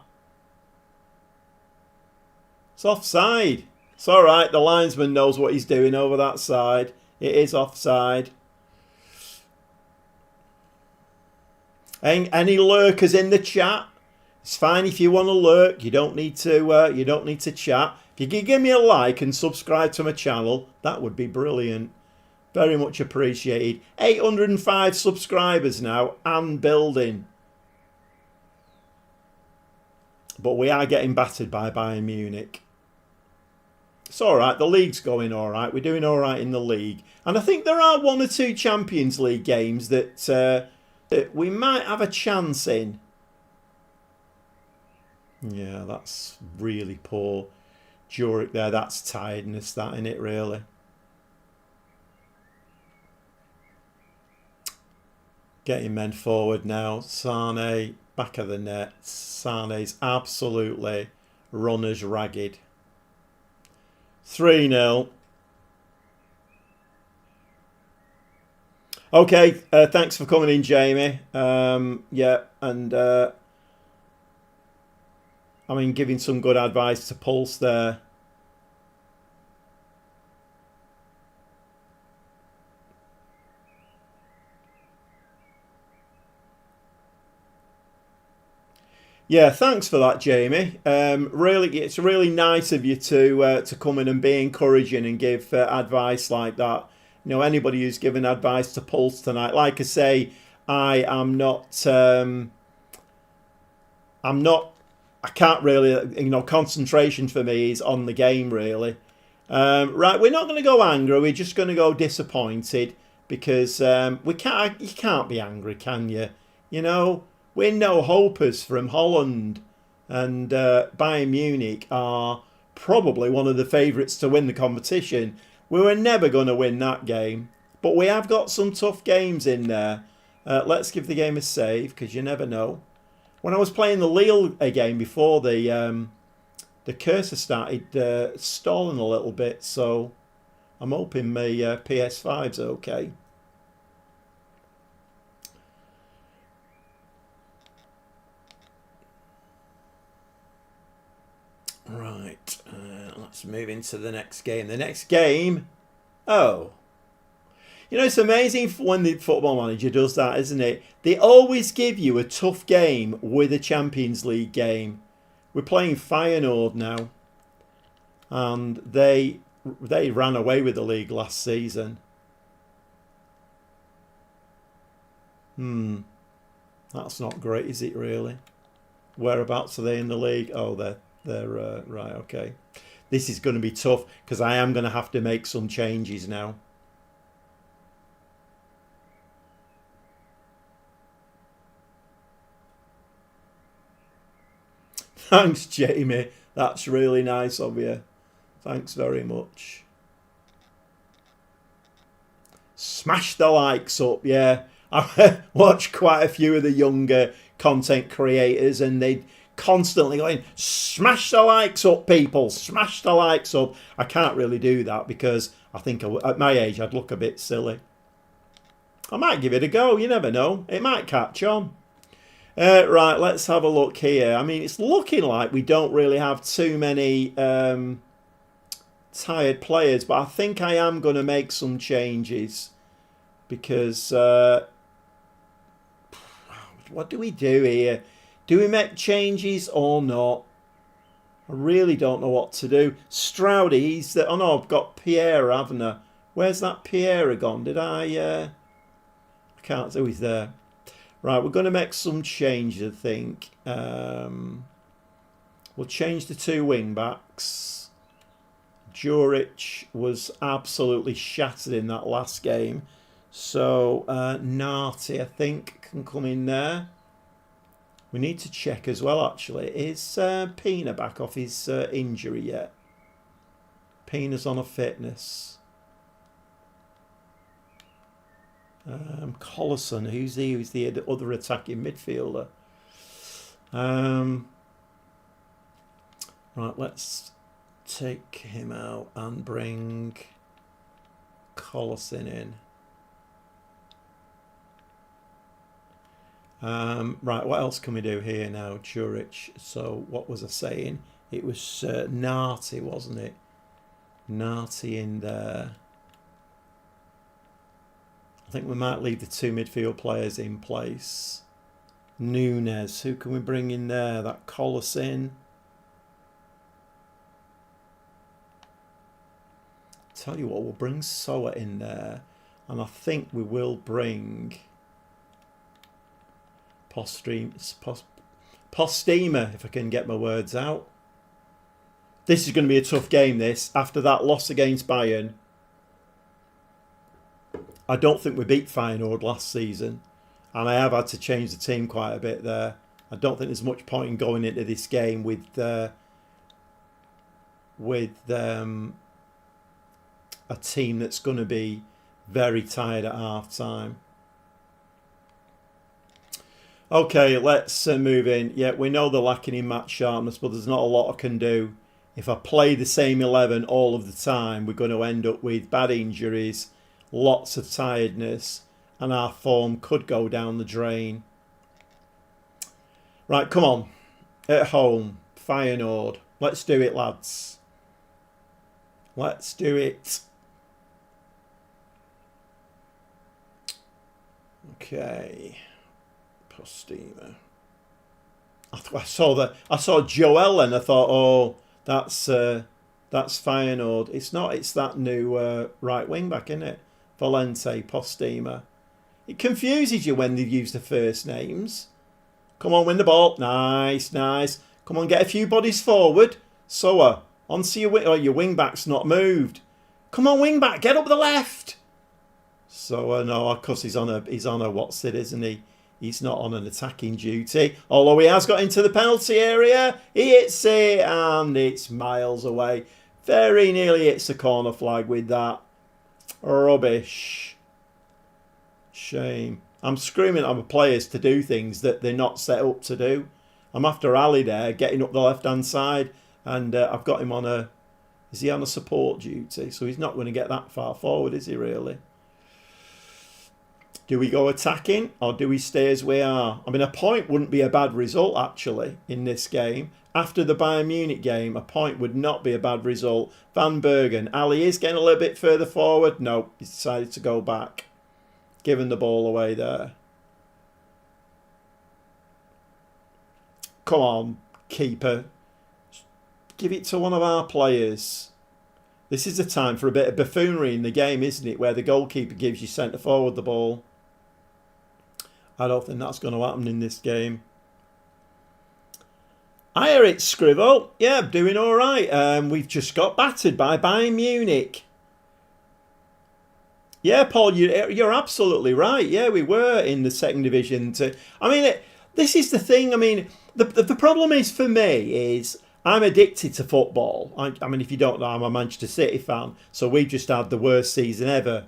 It's offside. It's all right. The linesman knows what he's doing over that side. It is offside. Any lurkers in the chat? It's fine if you want to lurk. You don't need to. You don't need to chat. If you could give me a like and subscribe to my channel, that would be brilliant. Very much appreciated. 805 subscribers now and building. But we are getting battered by Bayern Munich. It's all right. The league's going all right. We're doing all right in the league. And I think there are 1 or 2 Champions League games that we might have a chance in. Yeah, that's really poor. Juric there, that's tiredness, that, innit, really? Getting men forward now. Sane, back of the net. Sane's absolutely runners ragged. 3-0. Okay, thanks for coming in, Jamie. Yeah, and I mean, giving some good advice to Pulse there. Yeah, thanks for that, Jamie. Really, it's really nice of you to come in and be encouraging and give advice like that. You know, anybody who's given advice to Pulse tonight, like I say, I can't really, you know, concentration for me is on the game, really. Right, we're not going to go angry. We're just going to go disappointed because you can't be angry, can you? You know, we're no hopers from Holland, and Bayern Munich are probably one of the favourites to win the competition. We were never going to win that game, but we have got some tough games in there. Let's give the game a save because you never know. When I was playing the Lille game before, the cursor started stalling a little bit, so I'm hoping my PS5's okay. Right, let's move into the next game. The next game, oh. You know, it's amazing when the Football Manager does that, isn't it? They always give you a tough game with a Champions League game. We're playing Feyenoord now. And they ran away with the league last season. That's not great, is it, really? Whereabouts are they in the league? Oh, they're right, okay. This is going to be tough because I am going to have to make some changes now. Thanks, Jamie. That's really nice of you. Thanks very much. Smash the likes up, yeah. I watch quite a few of the younger content creators and they constantly going, smash the likes up, people. Smash the likes up. I can't really do that because I think at my age I'd look a bit silly. I might give it a go. You never know. It might catch on. Right, let's have a look here. I mean, it's looking like we don't really have too many tired players, but I think I am going to make some changes because what do we do here? Do we make changes or not? I really don't know what to do. Stroudy, he's the... Oh no, I've got Pierre, haven't I? Where's that Pierre gone? Did I can't see. He's there. Right, we're going to make some changes, I think. We'll change the 2 wing backs. Juric was absolutely shattered in that last game. So Narty, I think, can come in there. We need to check as well, actually. Is Pina back off his injury yet? Pina's on a fitness. Collison, who's he? Who's the other attacking midfielder? Right, let's take him out and bring Collison in. Right, what else can we do here now? Juric. So what was I saying? It was Narty, wasn't it? Narty in there. I think we might leave the 2 midfield players in place. Nunes, who can we bring in there? That Collison. Tell you what, we'll bring Soa in there. And I think we will bring Postema, if I can get my words out. This is going to be a tough game, this. After that loss against Bayern. I don't think we beat Feyenoord last season. And I have had to change the team quite a bit there. I don't think there's much point in going into this game with a team that's going to be very tired at half time. Okay, let's move in. Yeah, we know they're lacking in match sharpness, but there's not a lot I can do. If I play the same 11 all of the time, we're going to end up with bad injuries, lots of tiredness, and our form could go down the drain. Right, come on. At home, Feyenoord. Let's do it, lads. Let's do it. Okay. Postema. I saw Joel and I thought, oh, that's Feyenoord. It's not. It's that new right wing back, isn't it? Valente, Postema. It confuses you when they use the first names. Come on, win the ball. Nice, nice. Come on, get a few bodies forward. Soa, onto your wing. Oh, your wing back's not moved. Come on, wing back, get up the left. So no, of course he's on a what's it, isn't he? He's not on an attacking duty. Although he has got into the penalty area. He hits it and it's miles away. Very nearly hits the corner flag with that. Rubbish. Shame. I'm screaming at my players to do things that they're not set up to do. I'm after Ali there, getting up the left-hand side. And I've got him on a... Is he on a support duty? So he's not going to get that far forward, is he really? Do we go attacking or do we stay as we are? I mean, a point wouldn't be a bad result, actually, in this game. After the Bayern Munich game, a point would not be a bad result. Van Bergen. Ali is getting a little bit further forward. No, he's decided to go back. Giving the ball away there. Come on, keeper. Give it to one of our players. This is the time for a bit of buffoonery in the game, isn't it? Where the goalkeeper gives you centre forward the ball. I don't think that's going to happen in this game. Hiya, it's Scrivo. Yeah, I'm doing all right. We've just got battered by Bayern Munich. Yeah, Paul, you're absolutely right. Yeah, we were in the second division. I mean, this is the thing. I mean, the problem is for me is I'm addicted to football. I mean, if you don't know, I'm a Manchester City fan. So we've just had the worst season ever.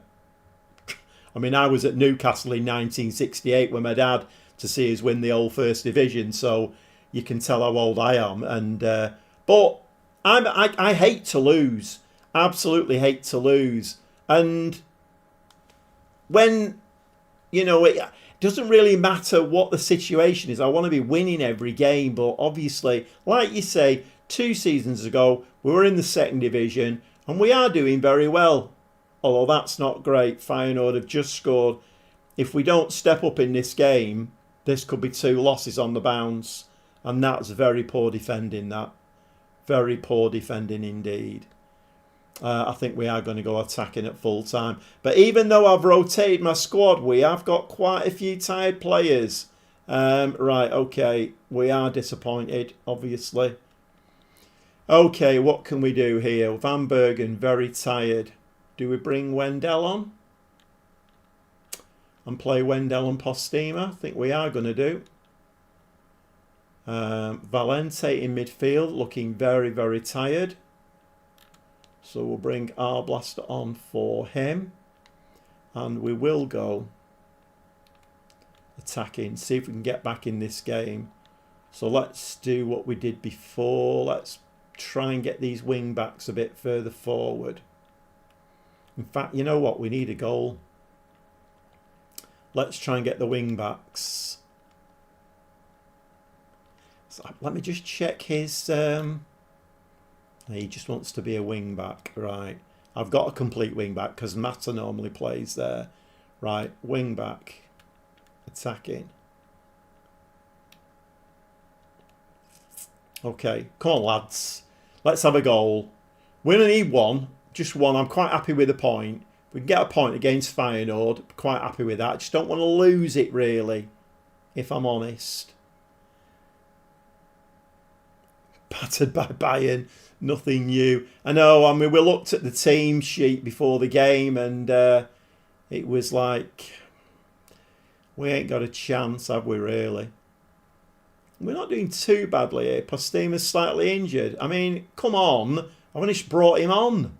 I mean, I was at Newcastle in 1968 with my dad to see us win the old First Division. So you can tell how old I am. And but I hate to lose. Absolutely hate to lose. And when, you know, it doesn't really matter what the situation is. I want to be winning every game. But obviously, like you say, 2 seasons ago, we were in the second division and we are doing very well. Although that's not great. Feyenoord have just scored. If we don't step up in this game, this could be 2 losses on the bounce. And that's very poor defending, that. Very poor defending indeed. I think we are going to go attacking at full time. But even though I've rotated my squad, we have got quite a few tired players. Right, okay. We are disappointed, obviously. Okay, what can we do here? Van Bergen, very tired. Do we bring Wendell on? And play Wendell and Postema? I think we are going to do. Valente in midfield, looking very, very tired. So we'll bring Arblaster on for him. And we will go attacking. See if we can get back in this game. So let's do what we did before. Let's try and get these wing backs a bit further forward. In fact, you know what? We need a goal. Let's try and get the wing backs. So let me just check his... he just wants to be a wing back. Right. I've got a complete wing back because Mata normally plays there. Right. Wing back. Attacking. Okay. Come on, lads. Let's have a goal. We only need one. Just one. I'm quite happy with the point. If we can get a point against Feyenoord, quite happy with that. Just don't want to lose it, really, if I'm honest. Battered by Bayern. Nothing new. I know, I mean, we looked at the team sheet before the game and it was like, we ain't got a chance, have we, really? We're not doing too badly here. Postema's slightly injured. I mean, come on. I've only just brought him on.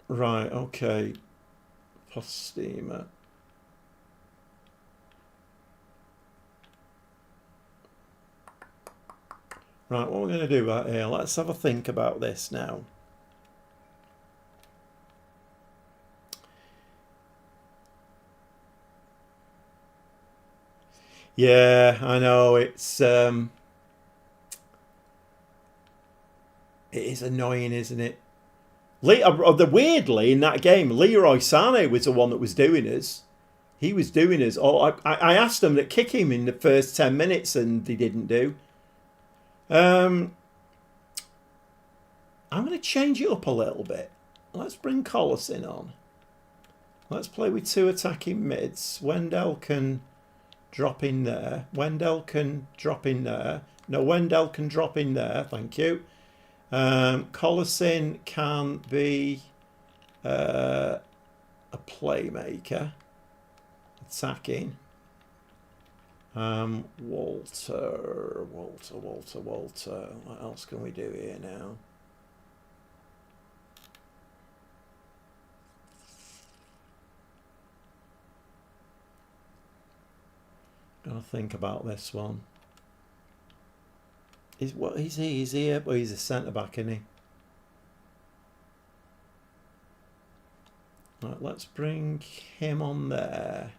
Right, okay. Postema. Right, what we're going to do right here, let's have a think about this now. Yeah, I know, it is annoying, isn't it? Weirdly, in that game, Leroy Sané was the one that was doing us. He was doing us. Oh, I asked them to kick him in the first 10 minutes and they didn't do. I'm going to change it up a little bit. Let's bring Collison on. Let's play with two attacking mids. Wendell can drop in there. Wendell can drop in there. No, Wendell can drop in there. Thank you. Collison can be a playmaker. Attacking. Walter. What else can we do here now? Gotta think about this one. What is he? Is he? Well, he's a centre back, isn't he? Right, let's bring him on there,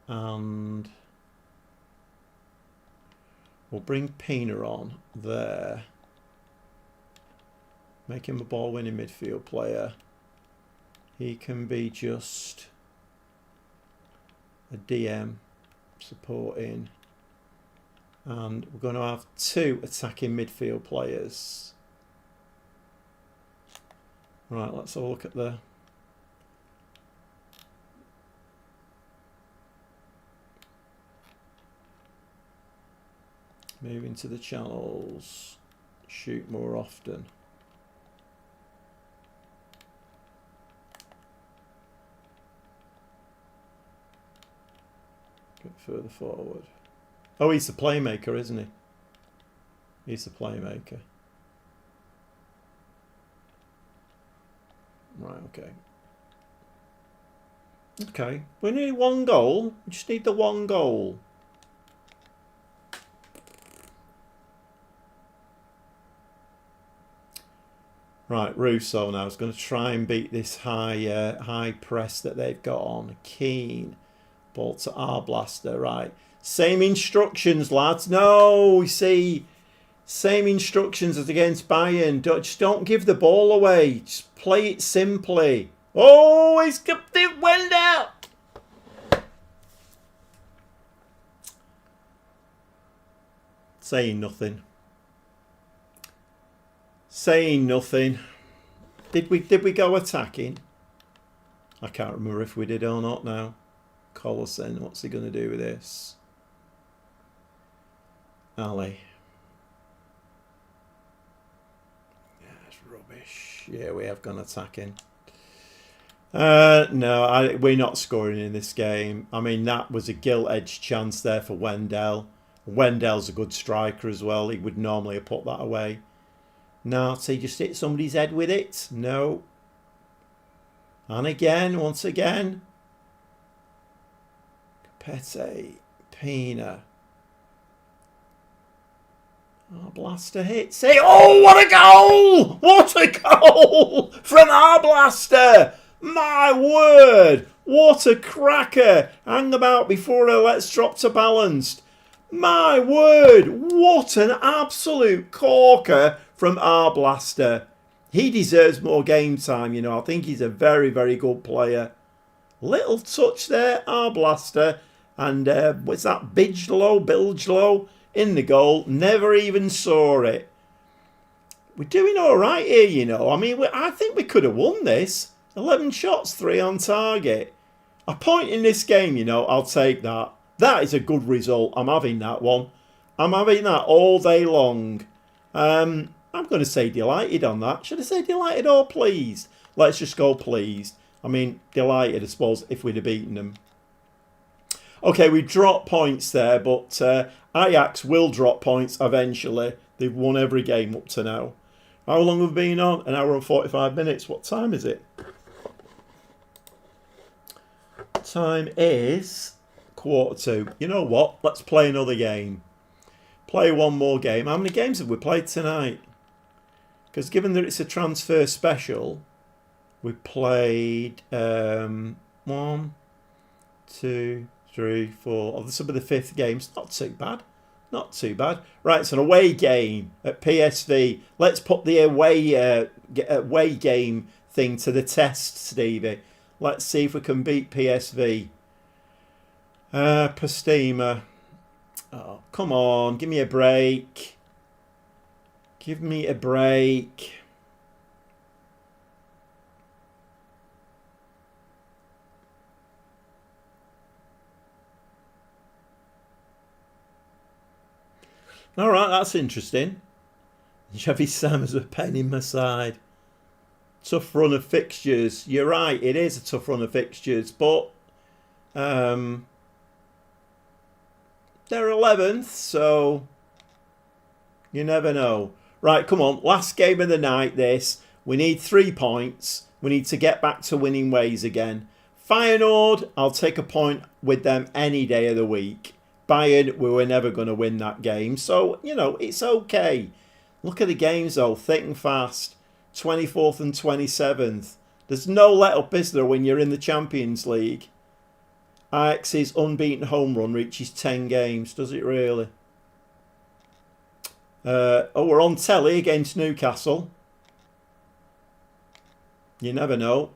and we'll bring Pina on there. Make him a ball-winning midfield player. He can be just a DM supporting. And we're going to have two attacking midfield players. Right, let's have a look at the... Move into the channels. Shoot more often. Get further forward. Oh, he's the playmaker, isn't he? He's the playmaker. Right, okay. Okay, we need one goal. We just need the one goal. Right, Russo now is going to try and beat this high press that they've got on. Keane. Ball to Arblaster, right. Same instructions, lads. No, you see, same instructions as against Bayern. Just don't give the ball away. Just play it simply. Oh, it went out. Saying nothing. Saying nothing. Did we go attacking? I can't remember if we did or not now. Collison, what's he going to do with this? Ali. Yeah, it's rubbish. Yeah, we have gone attacking. No, we're not scoring in this game. I mean, that was a gilt-edged chance there for Wendell. Wendell's a good striker as well. He would normally have put that away. Narty just hit somebody's head with it. No. And again, once again. Pete, Pina. Our blaster hits it. Oh, what a goal! What a goal from our blaster! My word! What a cracker! Hang about before let's drop to balanced. My word! What an absolute corker from our blaster. He deserves more game time, you know. I think he's a very, very good player. Little touch there, our blaster. And what's that? Bilgelow in the goal. Never even saw it. We're doing all right here, you know. I mean, I think we could have won this. 11 shots, 3 on target. A point in this game, you know, I'll take that. That is a good result. I'm having that one. I'm having that all day long. I'm going to say delighted on that. Should I say delighted or pleased? Let's just go pleased. I mean, delighted, I suppose, if we'd have beaten them. Okay, we dropped points there, but Ajax will drop points eventually. They've won every game up to now. How long have we been on? An hour and 45 minutes. What time is it? Time is 1:45. You know what? Let's play another game. Play one more game. How many games have we played tonight? Because given that it's a transfer special, we played 1, 2, 3, 4. Oh, this will be the 5th game. It's not too bad. Not too bad. Right, it's an away game at PSV. Let's put the away game thing to the test, Stevie. Let's see if we can beat PSV. Postima. Oh, come on. Give me a break. Give me a break. All right, that's interesting. Chevy Sam is a pen in my side. Tough run of fixtures. You're right, it is a tough run of fixtures, but they're 11th, so you never know. Right, come on, last game of the night this. We need 3 points. We need to get back to winning ways again. Feyenoord, I'll take a point with them any day of the week. Bayern, we were never going to win that game. So, you know, it's okay. Look at the games, though. Thick and fast. 24th and 27th. There's no let up, is there, when you're in the Champions League? Ajax's unbeaten home run reaches 10 games. Does it really? Oh, we're on telly against Newcastle. You never know.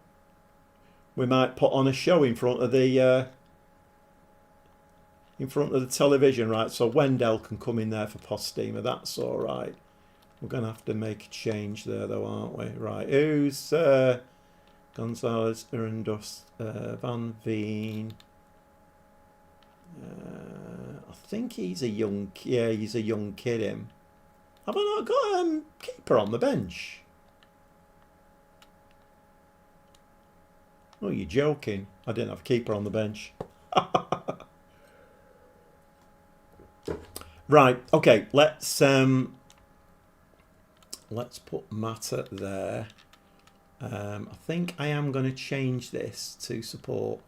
We might put on a show in front of the television, right? So Wendell can come in there for Postima. That's all right. We're going to have to make a change there, though, aren't we? Right. Who's Gonzalez, Urandus, Van Veen? I think he's a young. Yeah, he's a young kid. Him. Have I not got a keeper on the bench? Oh, you're joking. I didn't have a keeper on the bench. Right, okay, let's put Mata there. I think I am going to change this to support.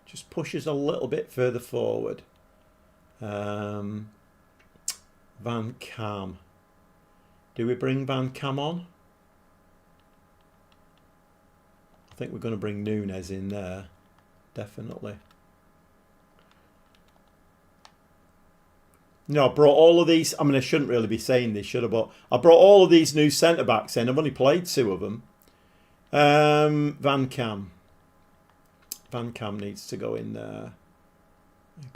Just push us a little bit further forward. Van Cam. Do we bring Van Cam on? I think we're going to bring Nunes in there. Definitely. No, I brought all of these. I mean, I shouldn't really be saying this, should I? But I brought all of these new centre-backs in. I've only played 2 of them. Van Cam. Van Cam needs to go in there.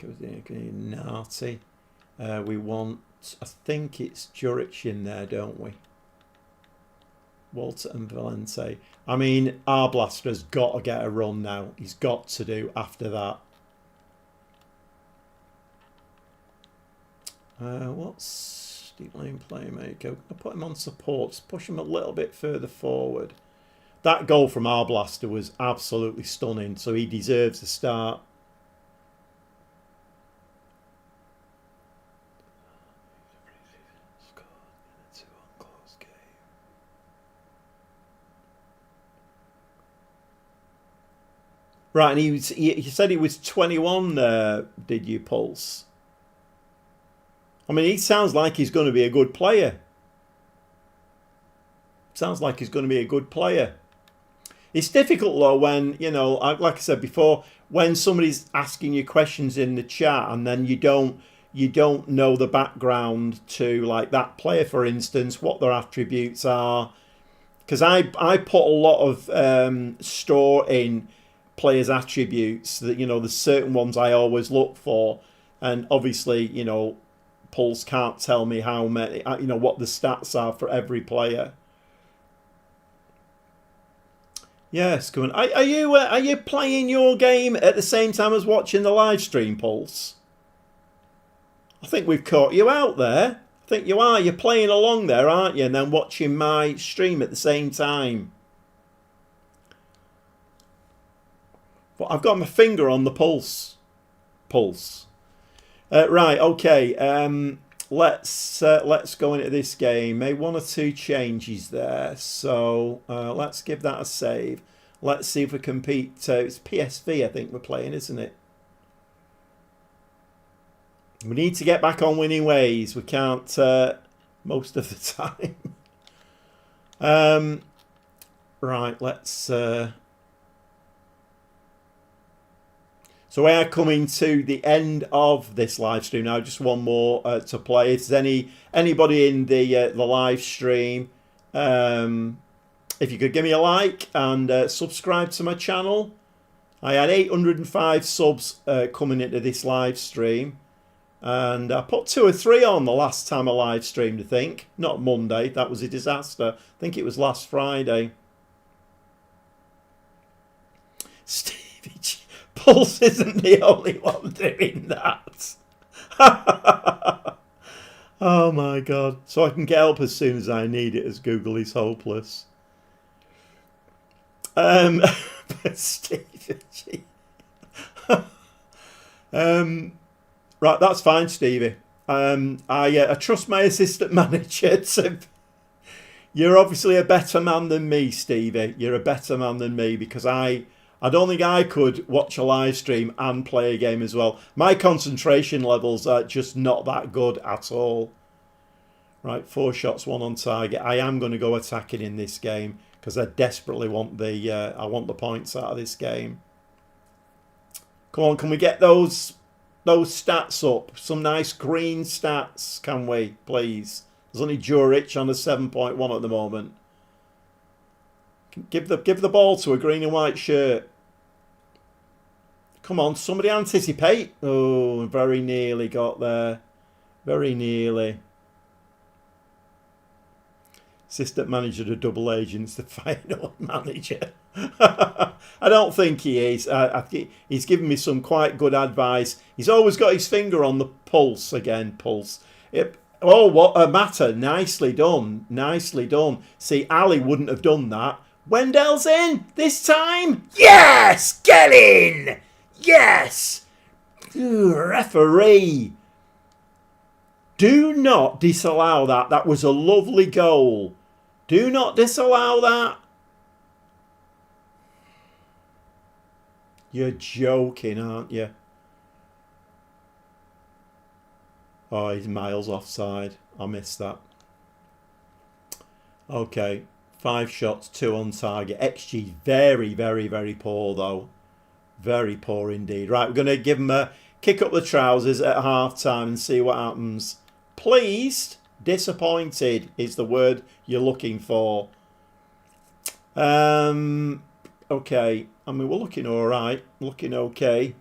Narty. We want I think it's Juric in there, don't we? Walter and Valente. I mean, Arblaster's got to get a run now. He's got to do after that. What's Steve Lane playmaker? I'll put him on supports. Push him a little bit further forward. That goal from Arblaster was absolutely stunning, so he deserves a start. Right, and he said he was 21, did you, Pulse? I mean, he sounds like he's going to be a good player. Sounds like he's going to be a good player. It's difficult, though, when, you know, like I said before, when somebody's asking you questions in the chat and then you don't know the background to, like, that player, for instance, what their attributes are. Because I put a lot of store in players' attributes, that, you know, there's certain ones I always look for, and obviously, you know, Pulse can't tell me how many, you know, what the stats are for every player. Yes, come on. Are you playing your game at the same time as watching the live stream, Pulse? I think we've caught you out there. I think you are. You're playing along there, aren't you? And then watching my stream at the same time. But I've got my finger on the pulse. Right, okay. Let's go into this game. Made 1 or 2 changes there, so let's give that a save. Let's see if we compete. It's PSV, I think we're playing, isn't it? We need to get back on winning ways. We can't most of the time. Right, let's. So we are coming to the end of this live stream now. Just one more to play. If there's anybody in the live stream, if you could give me a like and subscribe to my channel. I had 805 subs coming into this live stream, and I put 2 or 3 on the last time I live streamed. I think not Monday. That was a disaster. I think it was last Friday. Stevie G. Pulse isn't the only one doing that. Oh my god. So I can get help as soon as I need it, as Google is hopeless. But Stevie G. Right, that's fine, Stevie. I trust my assistant manager to... You're obviously a better man than me, Stevie. You're a better man than me, because I don't think I could watch a live stream and play a game as well. My concentration levels are just not that good at all. Right, 4 shots, 1 on target. I am going to go attacking in this game because I desperately want the points out of this game. Come on, can we get those stats up? Some nice green stats, can we, please? There's only Juric on a 7.1 at the moment. Give the ball to a green and white shirt. Come on, somebody anticipate. Oh, very nearly got there. Very nearly. Assistant manager to double agents, the final manager. I don't think he is. He's given me some quite good advice. He's always got his finger on the pulse again. Pulse. Oh, what a matter. Nicely done. Nicely done. See, Ali wouldn't have done that. Wendell's in this time. Yes! Get in! Yes! Ooh, referee. Do not disallow that. That was a lovely goal. Do not disallow that. You're joking, aren't you? Oh, he's miles offside. I missed that. Okay. 5 shots, 2 on target. XG very, very, very poor, though. Very poor indeed. Right, we're going to give him a kick up the trousers at half-time and see what happens. Pleased, disappointed is the word you're looking for. Okay. I mean, we're looking all right. Looking okay.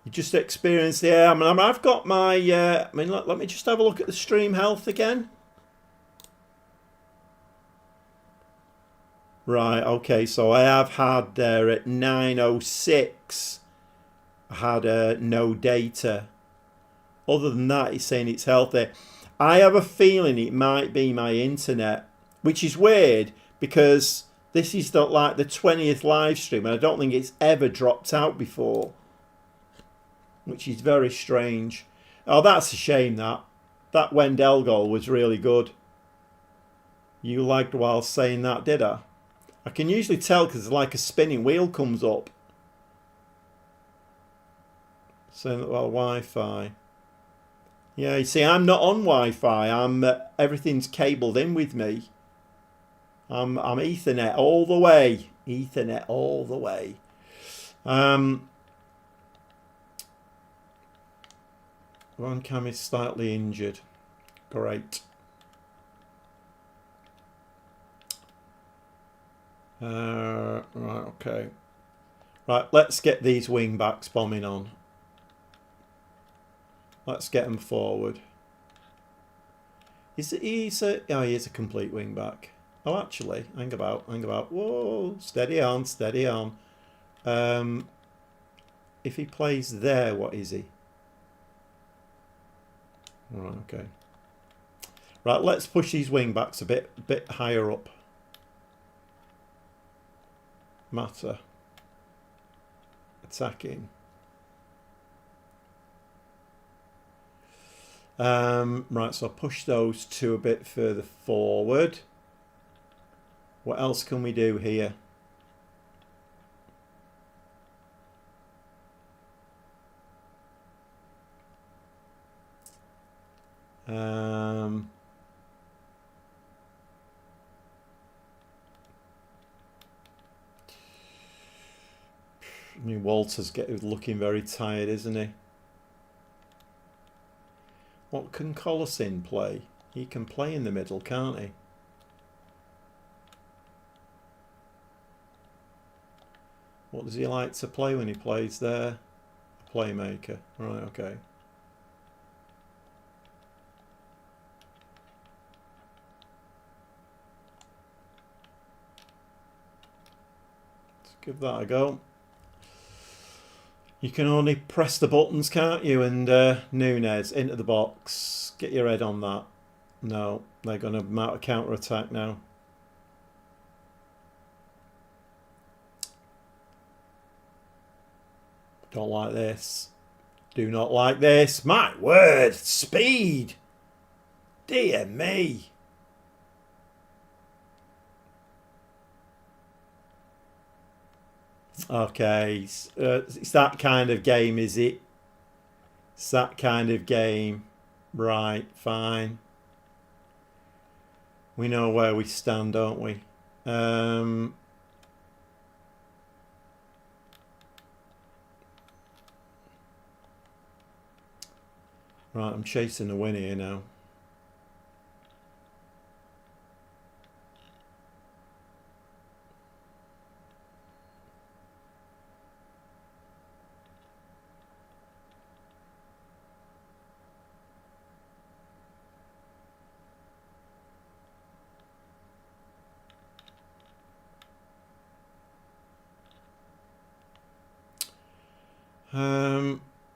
You just experienced the air. I mean, I've got my... let me just have a look at the stream health again. Right, okay, so I have had there at 9:06, I had no data. Other than that, it's saying it's healthy. I have a feeling it might be my internet, which is weird because this is like the 20th live stream and I don't think it's ever dropped out before, which is very strange. Oh, that's a shame that. That Wendell goal was really good. You lagged while saying that, did I? I can usually tell because like a spinning wheel comes up. Saying that, well, Wi-Fi. Yeah, you see, I'm not on Wi-Fi. I'm everything's cabled in with me. I'm Ethernet all the way. Ethernet all the way. One cam is slightly injured. Great. Right, okay. Right, let's get these wing backs bombing on. Let's get them forward. He is a complete wing back. Oh, actually, hang about. Whoa, steady on. If he plays there, what is he? Right, okay. Right, let's push these wing backs a bit higher up. Matter. Attacking. Right, so I'll push those two a bit further forward. What else can we do here? I mean, Walter's looking very tired, isn't he? What can Colosin play? He can play in the middle, can't he? What does he like to play when he plays there? Playmaker. Right, okay. Let's give that a go. You can only press the buttons, can't you? And Nunez into the box. Get your head on that. No, they're going to mount a counter-attack now. Don't like this. Do not like this. My word, speed. Dear me. Okay, it's that kind of game, is it? It's that kind of game. Right, fine. We know where we stand, don't we? Right, I'm chasing the win here now.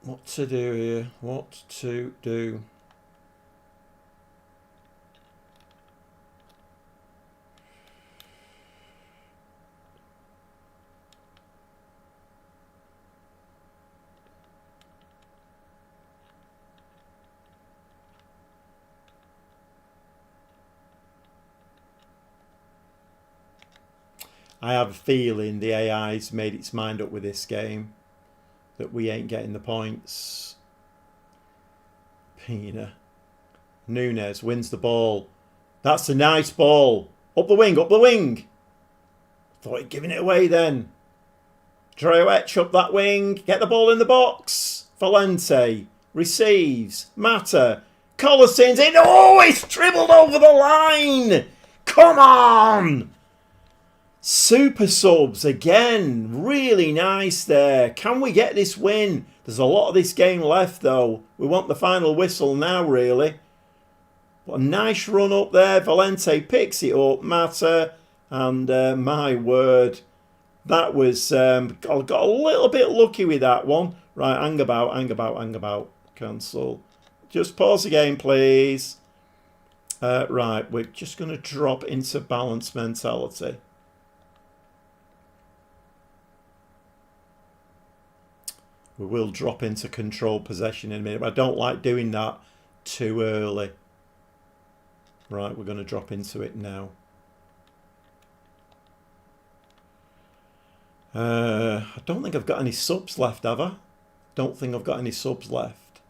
What to do here? What to do? I have a feeling the AI's made its mind up with this game. That we ain't getting the points. Pina. Nunez wins the ball. That's a nice ball. Up the wing, up the wing. Thought he'd given it away then. Droetch up that wing. Get the ball in the box. Valente receives. Mata. Colosin's in. Oh, it's dribbled over the line. Come on. Super subs again. Really nice there. Can we get this win? There's a lot of this game left, though. We want the final whistle now, really. What a nice run up there. Valente picks it up. Mata. And my word, that was... I got a little bit lucky with that one. Right, hang about. Cancel. Just pause the game, please. Right, we're just going to drop into balance mentality. We will drop into control possession in a minute, but I don't like doing that too early. Right, we're going to drop into it now. I don't think I've got any subs left, have I? Don't think I've got any subs left.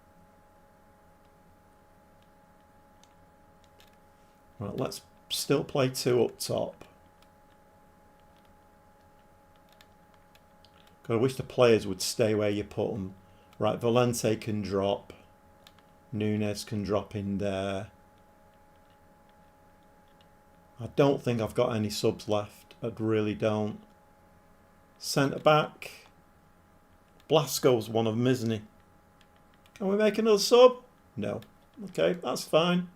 Right, let's still play 2 up top. God, I wish the players would stay where you put them. Right, Valente can drop. Nunes can drop in there. I don't think I've got any subs left. I really don't. Centre back. Blasco's one of them, isn't he? Can we make another sub? No. Okay, that's fine.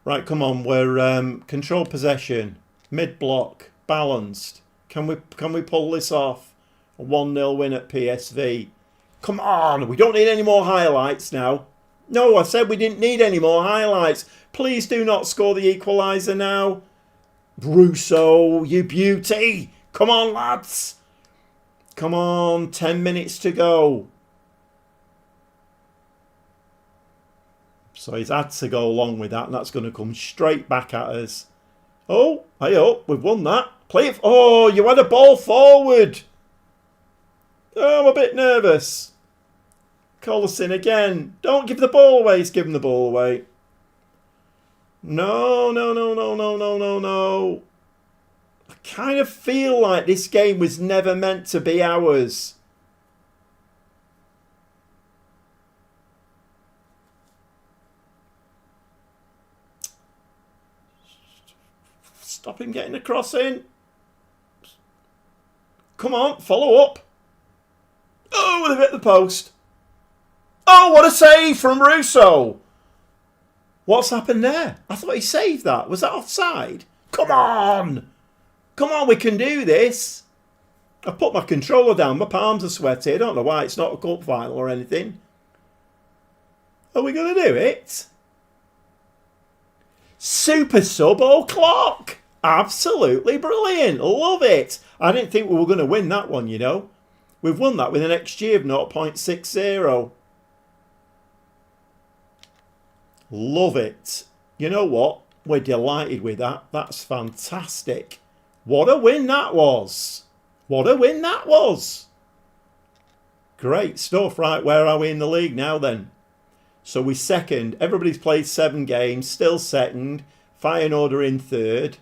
Right, come on. We're control possession, mid block, balanced. Can we pull this off? A 1-0 win at PSV. Come on, we don't need any more highlights now. No, I said we didn't need any more highlights. Please do not score the equaliser now. Russo, you beauty. Come on, lads. Come on, 10 minutes to go. So he's had to go along with that, and that's going to come straight back at us. Oh, hey up, we've won that. Play it. Oh, you had a ball forward. Oh, I'm a bit nervous. Collison again. Don't give the ball away. He's giving the ball away. No. I kind of feel like this game was never meant to be ours. Stop him getting the cross in. Come on, follow up. Oh, they've hit the post. Oh, what a save from Russo. What's happened there? I thought he saved that. Was that offside? Come on. Come on, we can do this. I put my controller down. My palms are sweaty. I don't know why. It's not a cup final or anything. Are we going to do it? Super sub o'clock. Absolutely brilliant. Love it. I didn't think we were going to win that one, you know. We've won that with an XG of 0.60. Love it. You know what? We're delighted with that. That's fantastic. What a win that was. What a win that was. Great stuff. Right, where are we in the league now then? So we're second. Everybody's played 7 games. Still second. Feyenoord are in third.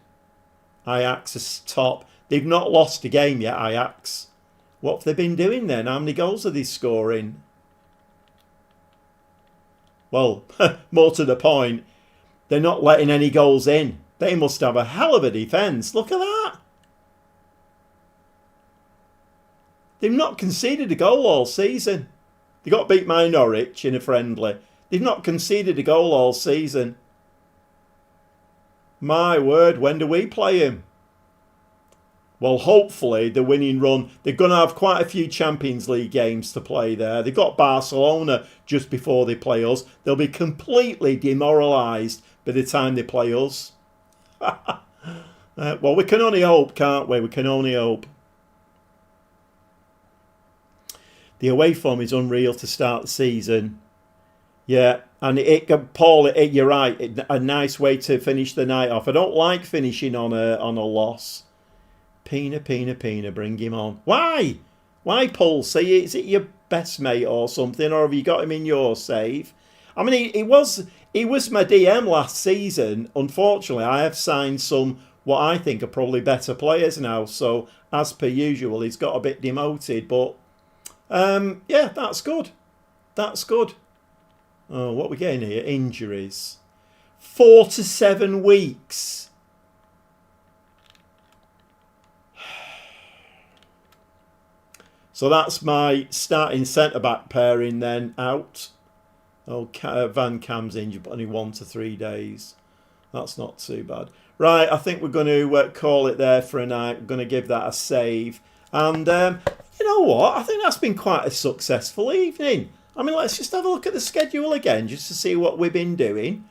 Ajax is top. They've not lost a game yet, Ajax. What have they been doing then? How many goals are they scoring? Well, more to the point, they're not letting any goals in. They must have a hell of a defence. Look at that. They've not conceded a goal all season. They got beat by Norwich in a friendly. They've not conceded a goal all season. My word, when do we play him? Well, hopefully the winning run, they're going to have quite a few Champions League games to play there. They've got Barcelona just before they play us. They'll be completely demoralised by the time they play us. Well, we can only hope, can't we? We can only hope. The away form is unreal to start the season. Yeah, and Paul, you're right. A nice way to finish the night off. I don't like finishing on a loss. Pina, bring him on. Why? Why, Paul? Say, is it your best mate or something, or have you got him in your save? I mean, he was my DM last season. Unfortunately, I have signed some what I think are probably better players now. So, as per usual, he's got a bit demoted. But yeah, that's good. That's good. Oh, what are we getting here? Injuries. 4 to 7 weeks. So that's my starting centre-back pairing then out. Oh, Van Cam's injured, but only 1 to 3 days. That's not too bad. Right, I think we're going to call it there for a night. We're going to give that a save. And you know what? I think that's been quite a successful evening. I mean, let's just have a look at the schedule again, just to see what we've been doing.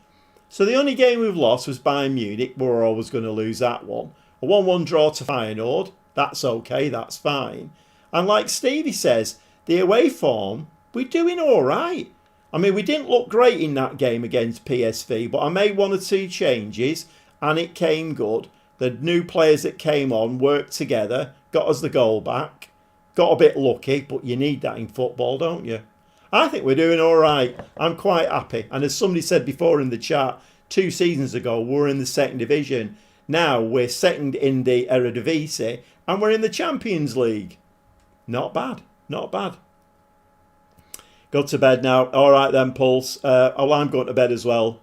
So the only game we've lost was Bayern Munich. We're always going to lose that one. A 1-1 draw to Feyenoord. That's okay, that's fine. And like Stevie says, the away form, we're doing all right. I mean, we didn't look great in that game against PSV, but I made 1 or 2 changes and it came good. The new players that came on worked together, got us the goal back. Got a bit lucky, but you need that in football, don't you? I think we're doing all right. I'm quite happy. And as somebody said before in the chat, 2 seasons ago, we were in the 2nd division. Now we're 2nd in the Eredivisie and we're in the Champions League. Not bad. Not bad. Go to bed now. All right then, Pulse. Oh, I'm going to bed as well.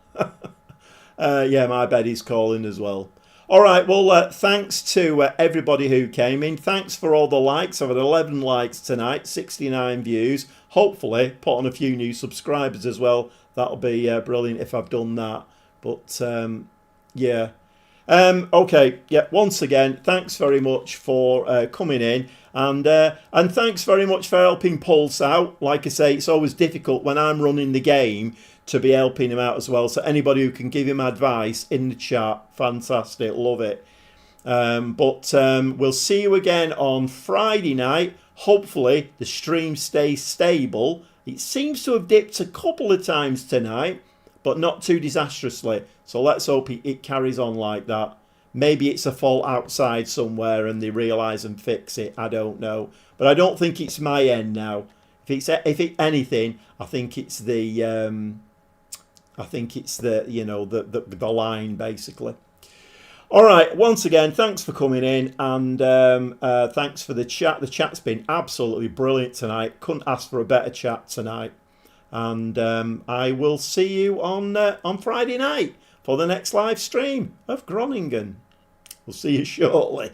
Yeah, my bed is calling as well. All right, well, thanks to everybody who came in. Thanks for all the likes. I've had 11 likes tonight, 69 views. Hopefully, put on a few new subscribers as well. That'll be brilliant if I've done that. But, yeah. Okay, yeah, once again, thanks very much for coming in. And thanks very much for helping Pulse out. Like I say, it's always difficult when I'm running the game to be helping him out as well. So anybody who can give him advice in the chat, fantastic, love it. But we'll see you again on Friday night. Hopefully the stream stays stable. It seems to have dipped a couple of times tonight, but not too disastrously. So let's hope it carries on like that. Maybe it's a fault outside somewhere and they realise and fix it. I don't know. But I don't think it's my end now. If it's anything, I think it's the you know, the line basically. All right, once again, thanks for coming in and thanks for the chat. The chat's been absolutely brilliant tonight. Couldn't ask for a better chat tonight. And I will see you on Friday night for the next live stream of Groningen. We'll see you shortly.